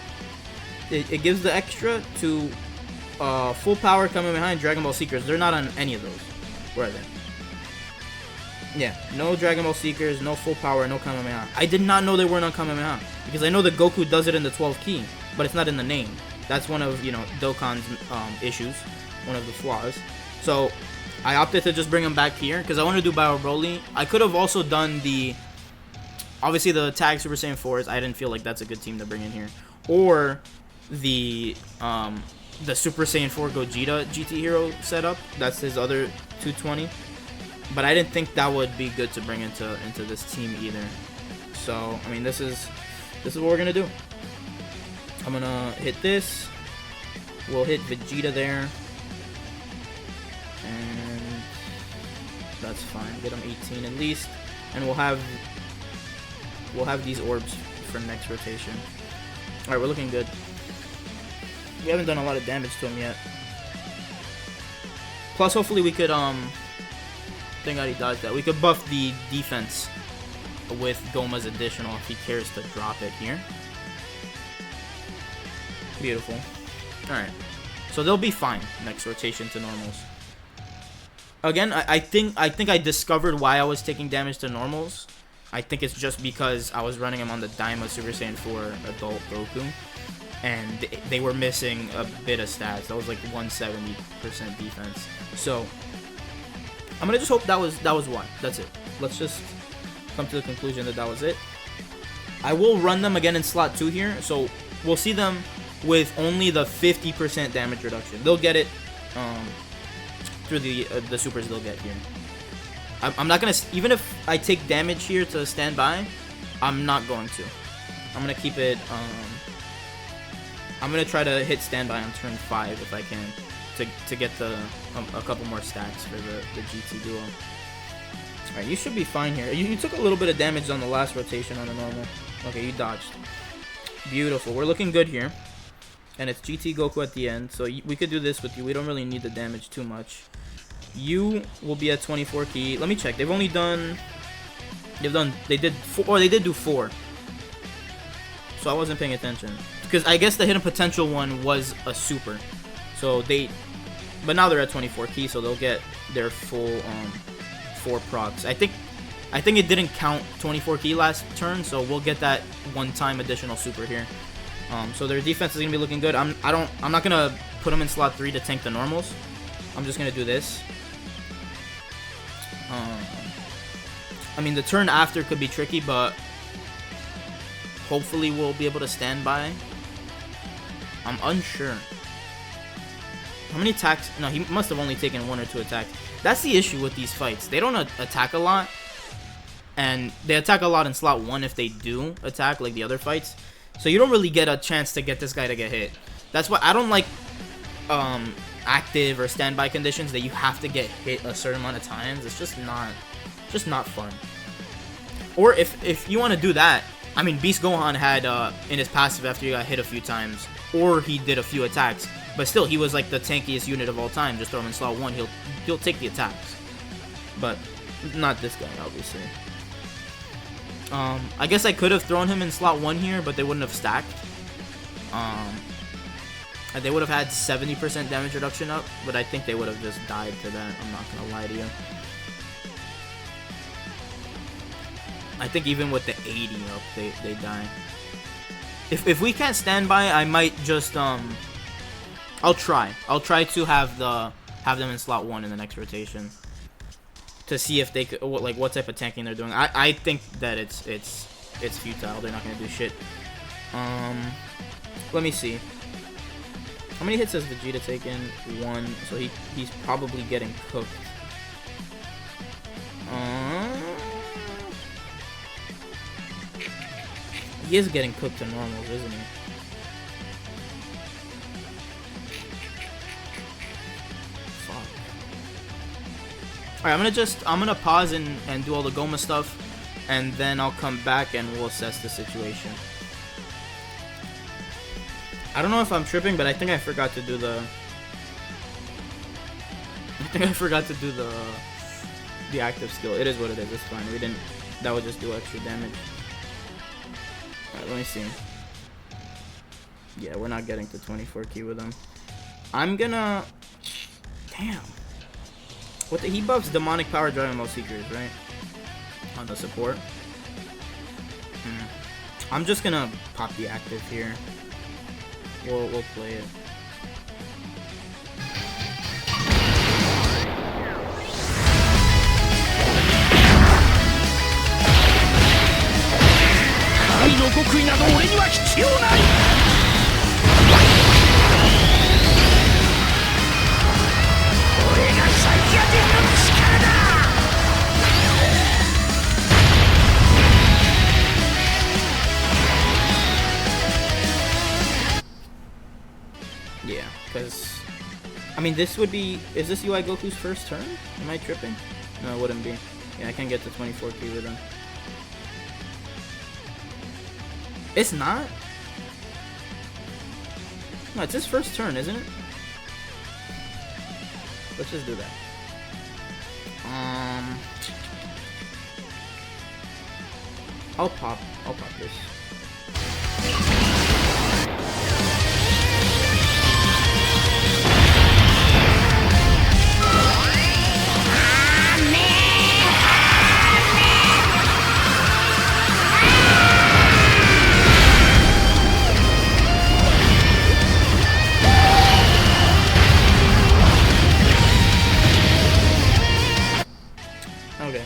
gives the extra to full power Kamehameha and Dragon Ball Seekers. They're not on any of those. Where are they? Yeah, no Dragon Ball Seekers, no full power, no Kamehameha. I did not know they weren't on Kamehameha because I know that Goku does it in the 12 key, but it's not in the name. That's one of, Dokkan's issues, one of the flaws. So I opted to just bring him back here because I want to do Battle Broly. I could have also done obviously the tag Super Saiyan 4s. I didn't feel like that's a good team to bring in here, or the Super Saiyan 4 Gogeta GT Hero setup. That's his other 220. But I didn't think that would be good to bring into this team either. So I mean, this is what we're gonna do. I'm gonna hit this. We'll hit Vegeta there, and that's fine. Get him 18 at least, and we'll have these orbs for next rotation. All right, we're looking good. We haven't done a lot of damage to him yet. Plus, hopefully, we could Thank God he dodged that. We could buff the defense with Goma's additional if he cares to drop it here. Beautiful. Alright. So they'll be fine next rotation to normals. Again, I think I discovered why I was taking damage to normals. I think it's just because I was running him on the Daima Super Saiyan 4 adult Goku, and they were missing a bit of stats. That was like 170% defense. So I'm gonna just hope that was why. That's it. Let's just come to the conclusion that was it. I will run them again in slot 2 here, so we'll see them with only the 50% damage reduction. They'll get it through the supers they'll get here. I'm not gonna, even if I take damage here to stand by, I'm not going to. I'm gonna keep it. I'm gonna try to hit standby on turn 5 if I can, to get a couple more stacks for the GT duo. Alright, you should be fine here. You took a little bit of damage on the last rotation on the normal. Okay, you dodged. Beautiful. We're looking good here. And it's GT Goku at the end, so we could do this with you. We don't really need the damage too much. You will be at 24 key. Let me check. They did do 4. So I wasn't paying attention. Because I guess the hidden potential one was a super. So but now they're at 24 key, so they'll get their full 4 procs. I think it didn't count 24 key last turn, so we'll get that one-time additional super here. So their defense is gonna be looking good. I'm not gonna put them in slot 3 to tank the normals. I'm just gonna do this. I mean, the turn after could be tricky, but hopefully we'll be able to stand by. I'm unsure. How many attacks? No, he must have only taken 1 or 2 attacks. That's the issue with these fights. They don't attack a lot, and they attack a lot in slot 1 if they do attack, like the other fights. So you don't really get a chance to get this guy to get hit. That's why I don't like active or standby conditions that you have to get hit a certain amount of times. It's just not fun. Or if you want to do that, I mean, Beast Gohan had in his passive after he got hit a few times, or he did a few attacks, but still he was like the tankiest unit of all time. Just throw him in slot 1, he'll take the attacks, but not this guy, obviously. I guess I could have thrown him in slot 1 here, but they wouldn't have stacked. They would have had 70% damage reduction up, but I think they would have just died to that. I'm not gonna lie to you. I think even with the 80 up, they die. If we can't stand by, I might just I'll try to have them in slot 1 in the next rotation to see if they could, like, what type of tanking they're doing. I think that it's futile. They're not gonna do shit. Let me see. How many hits has Vegeta taken? 1. So he's probably getting cooked. He is getting cooked to normals, isn't he? Fuck. Alright, I'm gonna pause and do all the Goma stuff, and then I'll come back and we'll assess the situation. I don't know if I'm tripping, but I think I forgot to do the the active skill. It is what it is. It's fine. We didn't. That would just do extra damage. Alright, let me see. Yeah, we're not getting to 24 key with him. I'm gonna. Damn. What the? He buffs demonic power driving most seekers, right? On the support. I'm just gonna pop the active here. We'll play it. Yeah, because I mean, this would be. Is this UI Goku's first turn? Am I tripping? No, it wouldn't be. Yeah, I can get to 24 key with him. It's not? No, it's his first turn, isn't it? Let's just do that. I'll pop this. Okay.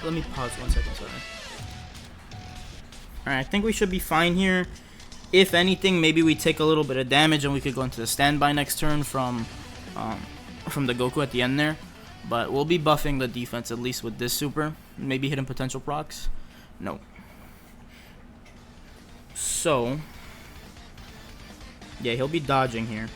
Let me pause 1 second, sorry. Alright, I think we should be fine here. If anything, maybe we take a little bit of damage and we could go into the standby next turn from the Goku at the end there. But we'll be buffing the defense at least with this super. Maybe hitting potential procs. No. So, yeah, he'll be dodging here.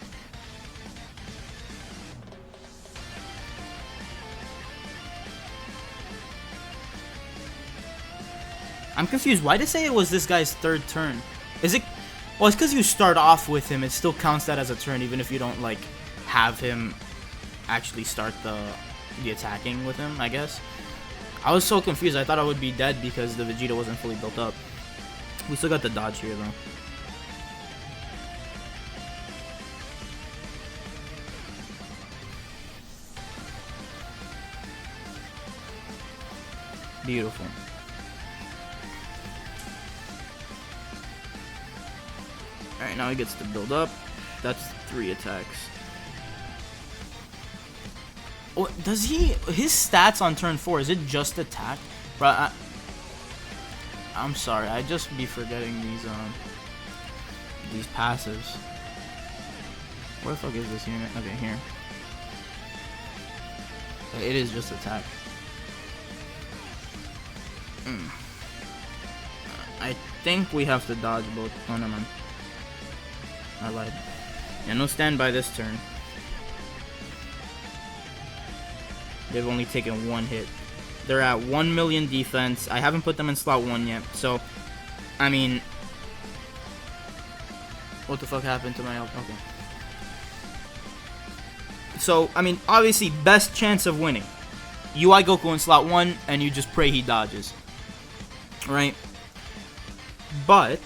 I'm confused. Why did it say it was this guy's third turn? Is it? Well, it's because you start off with him. It still counts that as a turn, even if you don't like have him actually start the attacking with him. I guess. I was so confused. I thought I would be dead because the Vegeta wasn't fully built up. We still got the dodge here though. Beautiful. Alright, now he gets to build up. That's 3 attacks. Oh, does he... His stats on turn 4, is it just attack? Bro, I'm sorry, I just be forgetting these passives. Where the fuck is this unit? Okay, here. It is just attack. I think we have to dodge both. Oh, no, man. I lied. Yeah, no standby this turn. They've only taken 1 hit. They're at 1 million defense. I haven't put them in slot 1 yet. So, I mean... What the fuck happened to my health? Okay. So, I mean, obviously, best chance of winning. UI Goku in slot 1, and you just pray he dodges. Right? But...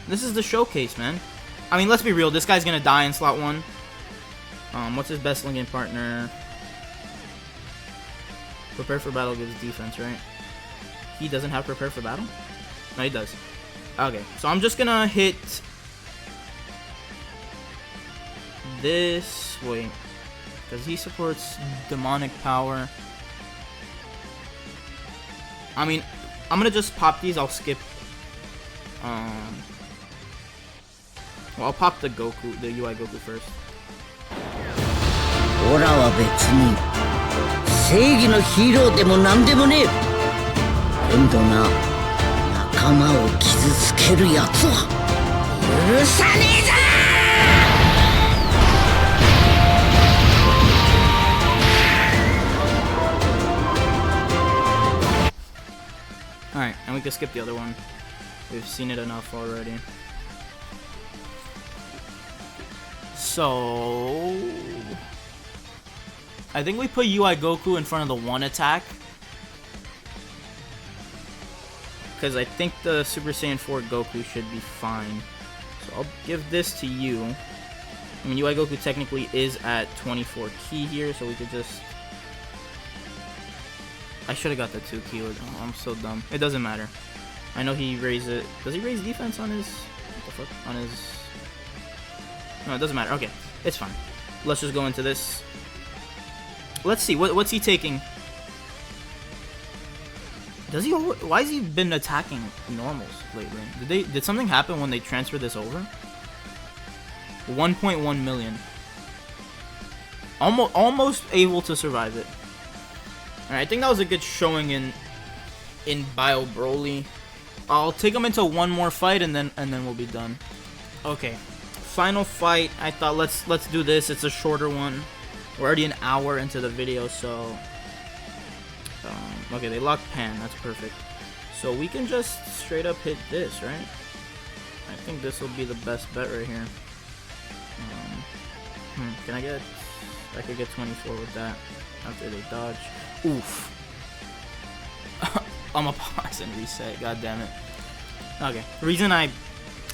This is the showcase, man. I mean, let's be real. This guy's gonna die in slot 1. What's his best linking partner? Prepare for battle gives defense, right? He doesn't have prepare for battle? No, he does. Okay, so I'm just gonna hit this. Wait, because he supports demonic power. I mean, I'm gonna just pop these. I'll skip. Well, I'll pop the Goku, the UI Goku first. オラは別に正義のヒーローでもなんでもねえ。けどな、仲間を傷つけるやつは許さねえぞ。 Alright, and we can skip the other one. We've seen it enough already. So I think we put UI Goku in front of the 1 attack, because I think the Super Saiyan 4 Goku should be fine. So I'll give this to you. I mean, UI Goku technically is at 24 ki here, so we could just... I should have got the 2 ki. Oh, I'm so dumb. It doesn't matter. I know he raised it. Does he raise defense on his... What the fuck? On his... No, it doesn't matter. Okay, it's fine. Let's just go into this. Let's see. What's he taking? Does he? Why has he been attacking normals lately? Did something happen when they transferred this over? 1.1 million. Almost able to survive it. Alright, I think that was a good showing in Bio Broly. I'll take him into one more fight and then we'll be done. Okay, final fight. I thought let's do this. It's a shorter one. We're already an hour into the video, so okay, they locked Pan. That's perfect. So we can just straight up hit this, right? I think this will be the best bet right here. Can I get? I could get 24 with that after they dodge. Oof. I'm gonna pause and reset. God damn it. Okay. The reason I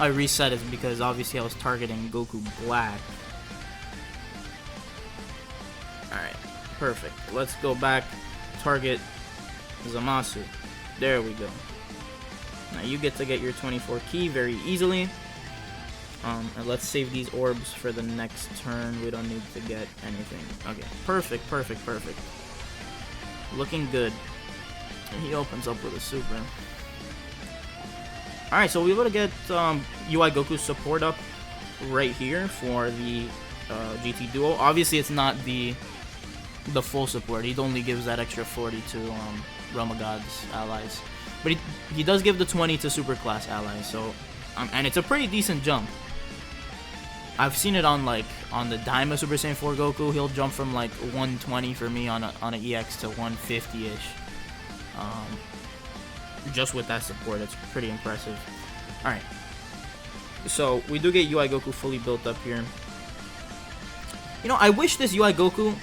reset is because obviously I was targeting Goku Black. Alright. Perfect. Let's go back. Target Zamasu. There we go. Now you get to get your 24 ki very easily. And let's save these orbs for the next turn. We don't need to get anything. Okay, perfect, perfect, perfect. Looking good. And he opens up with a super. Alright, so we're able to get UI Goku support up right here for the GT Duo. Obviously, it's not the full support. He only gives that extra 40 to Realm of Gods allies. But he does give the 20 to super class allies. So, and it's a pretty decent jump. I've seen it on the Daima Super Saiyan 4 Goku. He'll jump from like 120 for me on an EX to 150-ish. Just with that support, it's pretty impressive. Alright. So, we do get UI Goku fully built up here. You know, I wish this UI Goku...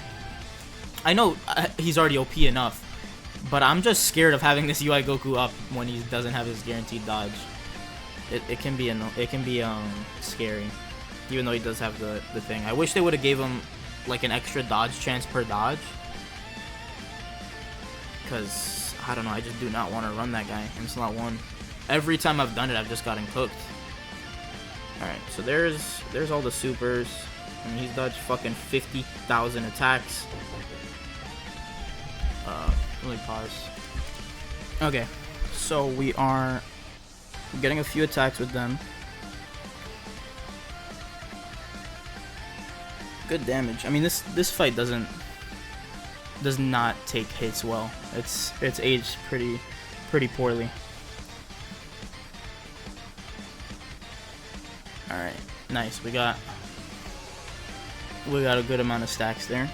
I know he's already OP enough, but I'm just scared of having this UI Goku up when he doesn't have his guaranteed dodge. It can be scary. Even though he does have the thing. I wish they would have gave him like an extra dodge chance per dodge. Because, I don't know, I just do not want to run that guy in slot 1. Every time I've done it, I've just gotten cooked. Alright, so there's all the supers. I mean, he's dodged fucking 50,000 attacks. Let me pause. Okay, so we are getting a few attacks with them. Good damage. I mean, this fight does not take hits well. It's aged pretty poorly. All right, nice. We got a good amount of stacks there.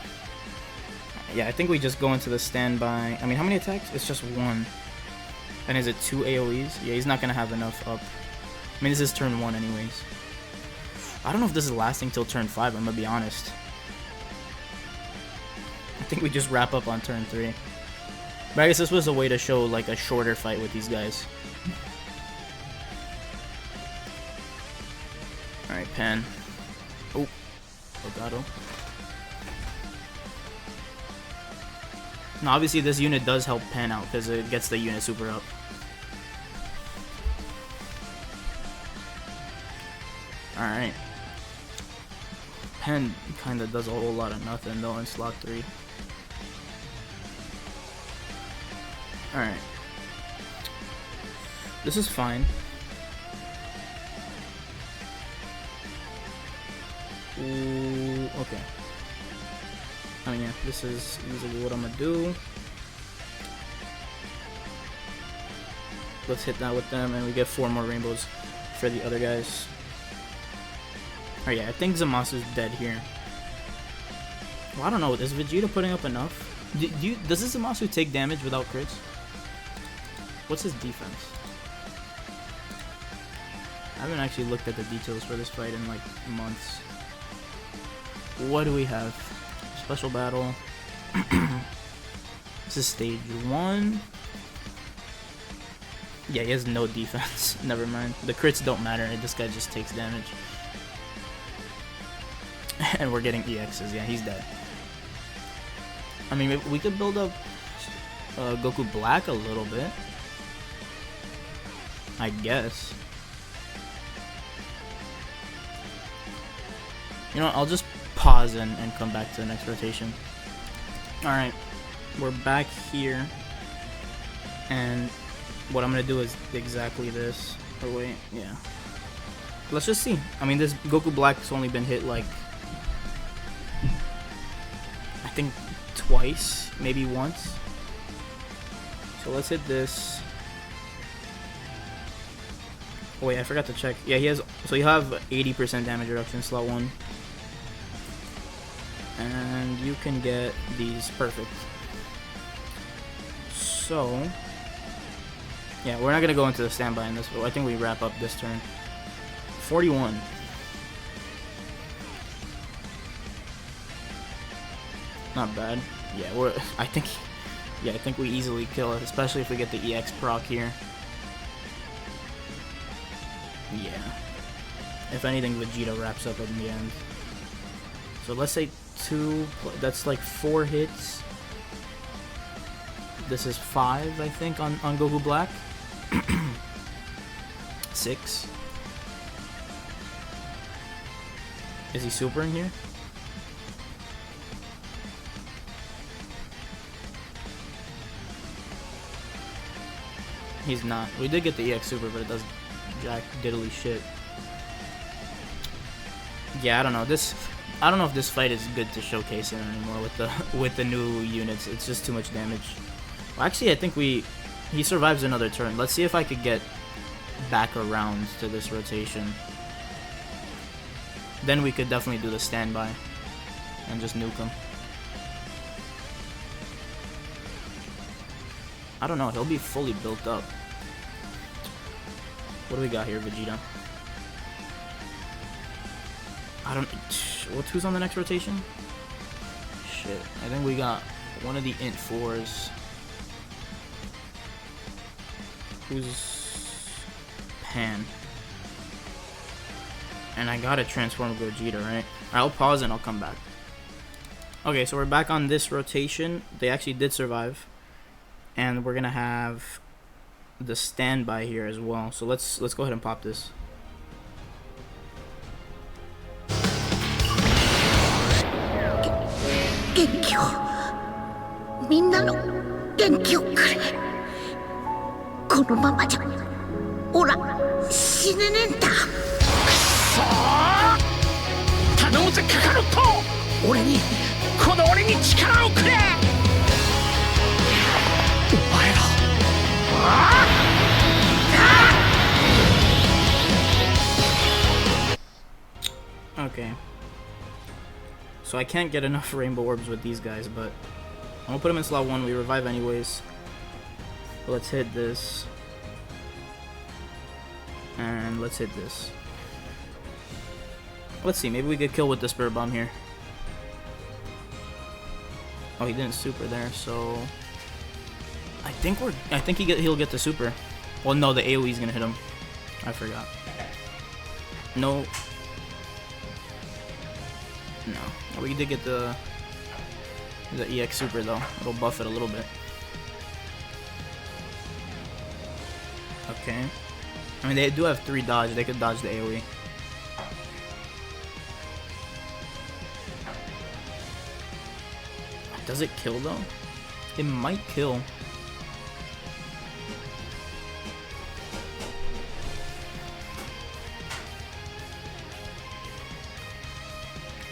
Yeah, I think we just go into the standby. I mean, how many attacks? It's just 1. And is it 2 AoEs? Yeah, he's not gonna have enough up. I mean, this is turn 1 anyways. I don't know if this is lasting till turn 5, I'm gonna be honest. I think we just wrap up on turn 3. But I guess this was a way to show like a shorter fight with these guys. Alright, Pen. Oh, Elgato. Now, obviously, this unit does help Pen out because it gets the unit super up. Alright. Pen kind of does a whole lot of nothing though in slot 3. Alright. This is fine. Ooh, okay. I mean, yeah, this is usually what I'm gonna do. Let's hit that with them, and we get 4 more rainbows for the other guys. Oh yeah, I think Zamasu's dead here. Well, I don't know. Is Vegeta putting up enough? Does this Zamasu take damage without crits? What's his defense? I haven't actually looked at the details for this fight in like months. What do we have? Special battle. This is stage 1. Yeah, he has no defense. Never mind. The crits don't matter. This guy just takes damage. And we're getting EXs. Yeah, he's dead. I mean, we could build up Goku Black a little bit. I guess. You know, I'll just pause and come back to the next rotation. Alright, we're back here. And what I'm going to do is exactly this. Or wait, yeah. Let's just see. I mean, this Goku Black's only been hit like, I think twice, maybe once. So let's hit this. Oh wait, I forgot to check. Yeah, he has, so you have 80% damage reduction slot 1. And you can get these perfect. So, yeah, we're not gonna go into the standby in this, but I think we wrap up this turn. 41. Not bad. Yeah, I think we easily kill it, especially if we get the EX proc here. Yeah. If anything, Vegeta wraps up in the end. So let's say 2, that's like 4 hits. This is 5, I think, on Goku Black. 6. Is he super in here? He's not. We did get the EX super, but it does jack diddly shit. Yeah, I don't know. I don't know if this fight is good to showcase it anymore with the new units. It's just too much damage. Well, actually, I think he survives another turn. Let's see if I could get back around to this rotation. Then we could definitely do the standby and just nuke him. I don't know, he'll be fully built up. What do we got here, Vegeta? Who's on the next rotation? Shit, I think we got one of the int 4s. Who's Pan? And I gotta transform Gogeta, right? Alright, I'll pause and I'll come back. Okay, so we're back on this rotation. They actually did survive. And we're gonna have the standby here as well. So let's go ahead and pop this. Okay. So I can't get enough rainbow orbs with these guys, but I'm gonna put them in slot 1. We revive anyways. But let's hit this. And let's hit this. Let's see, maybe we could kill with the Spirit Bomb here. Oh, he didn't super there, so I think he'll get the super. Well, no, the AoE's gonna hit him. I forgot. No. No. We did get the EX Super though. It'll buff it a little bit. Okay. I mean, they do have 3 dodge. They could dodge the AoE. Does it kill though? It might kill.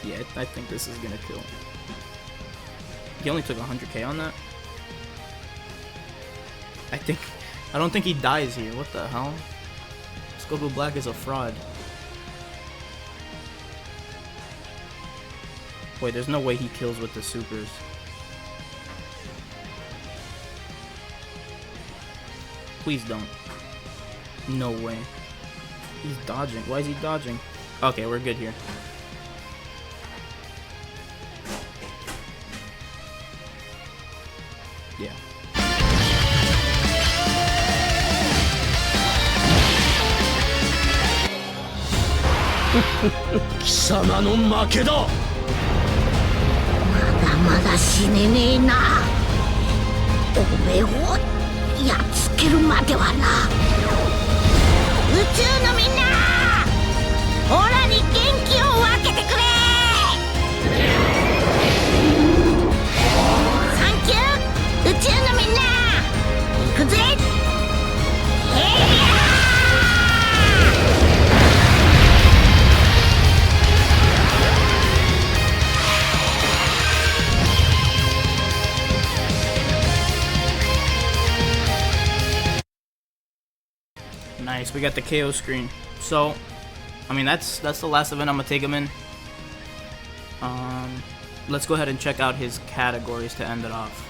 Yeah, I think this is gonna kill. He only took 100k on that. I don't think he dies here. What the hell? Goku Black is a fraud. Wait, there's no way he kills with the supers. Please don't. No way. He's dodging. Why is he dodging? Okay, we're good here. Yeah. 貴様の負けだ。まだまだ死ねねえな。おめえをやっつけるまではな。宇宙のみんな、オラに元気を分けてくれ。サンキュー、宇宙のみんな。行くぜ。Nice, we got the KO screen. So, I mean, that's the last event I'm gonna take him in. Let's go ahead and check out his categories to end it off.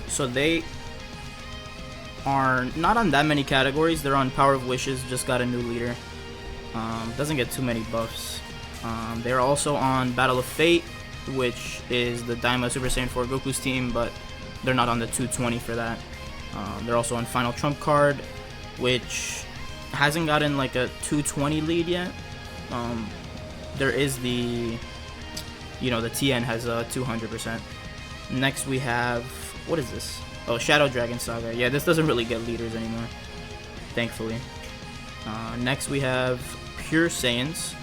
So they are not on that many categories. They're on Power of Wishes, just got a new leader. Doesn't get too many buffs. They're also on Battle of Fate, which is the Daima Super Saiyan 4 Goku's team, but they're not on the 220 for that. They're also on Final Trump Card, which hasn't gotten like a 220 lead yet. There is the, you know, the TN has a 200%. Next we have, what is this? Oh, Shadow Dragon Saga. Yeah, this doesn't really get leaders anymore, thankfully. Next we have Pure Saiyans.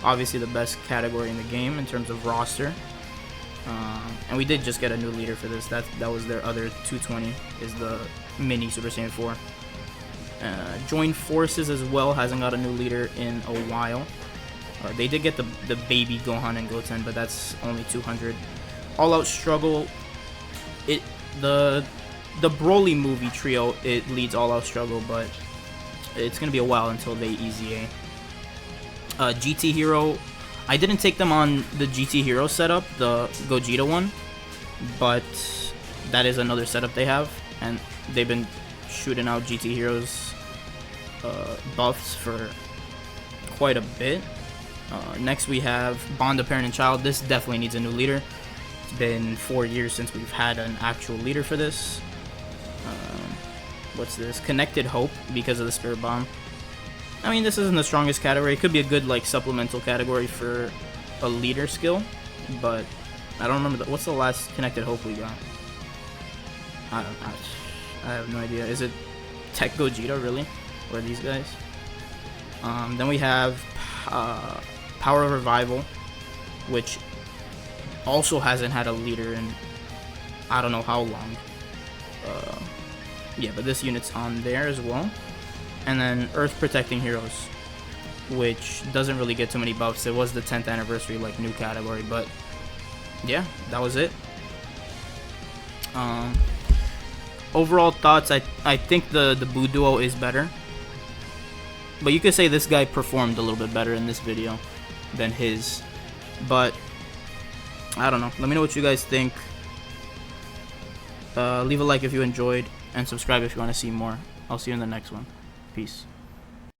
Obviously the best category in the game in terms of roster, and we did just get a new leader for this. That was their other 220, is the mini Super Saiyan 4. Join Forces as well hasn't got a new leader in a while. They did get the baby Gohan and Goten, but that's only 200. All Out Struggle, the Broly movie trio, it leads All Out Struggle, but it's gonna be a while until they EZA. GT Hero, I didn't take them on the GT Hero setup, the Gogeta one, but that is another setup they have, and they've been shooting out GT Heroes buffs for quite a bit. Next we have Bond of Parent and Child. This definitely needs a new leader. It's been 4 years since we've had an actual leader for this. What's this? Connected Hope, because of the Spirit Bomb. I mean, this isn't the strongest category. It could be a good, like, supplemental category for a leader skill, but I don't remember. What's the last Connected Hope we got? I have no idea. Is it Tech Gogeta, really? Or these guys? Then we have Power of Revival, which also hasn't had a leader in I don't know how long. Yeah, but this unit's on there as well. And then Earth Protecting Heroes, which doesn't really get too many buffs. It was the 10th anniversary, like, new category, but yeah, that was it. Overall thoughts, I think the Buu duo is better, but you could say this guy performed a little bit better in this video than his, but I don't know. Let me know what you guys think. Leave a like if you enjoyed, and subscribe if you want to see more. I'll see you in the next one. Peace.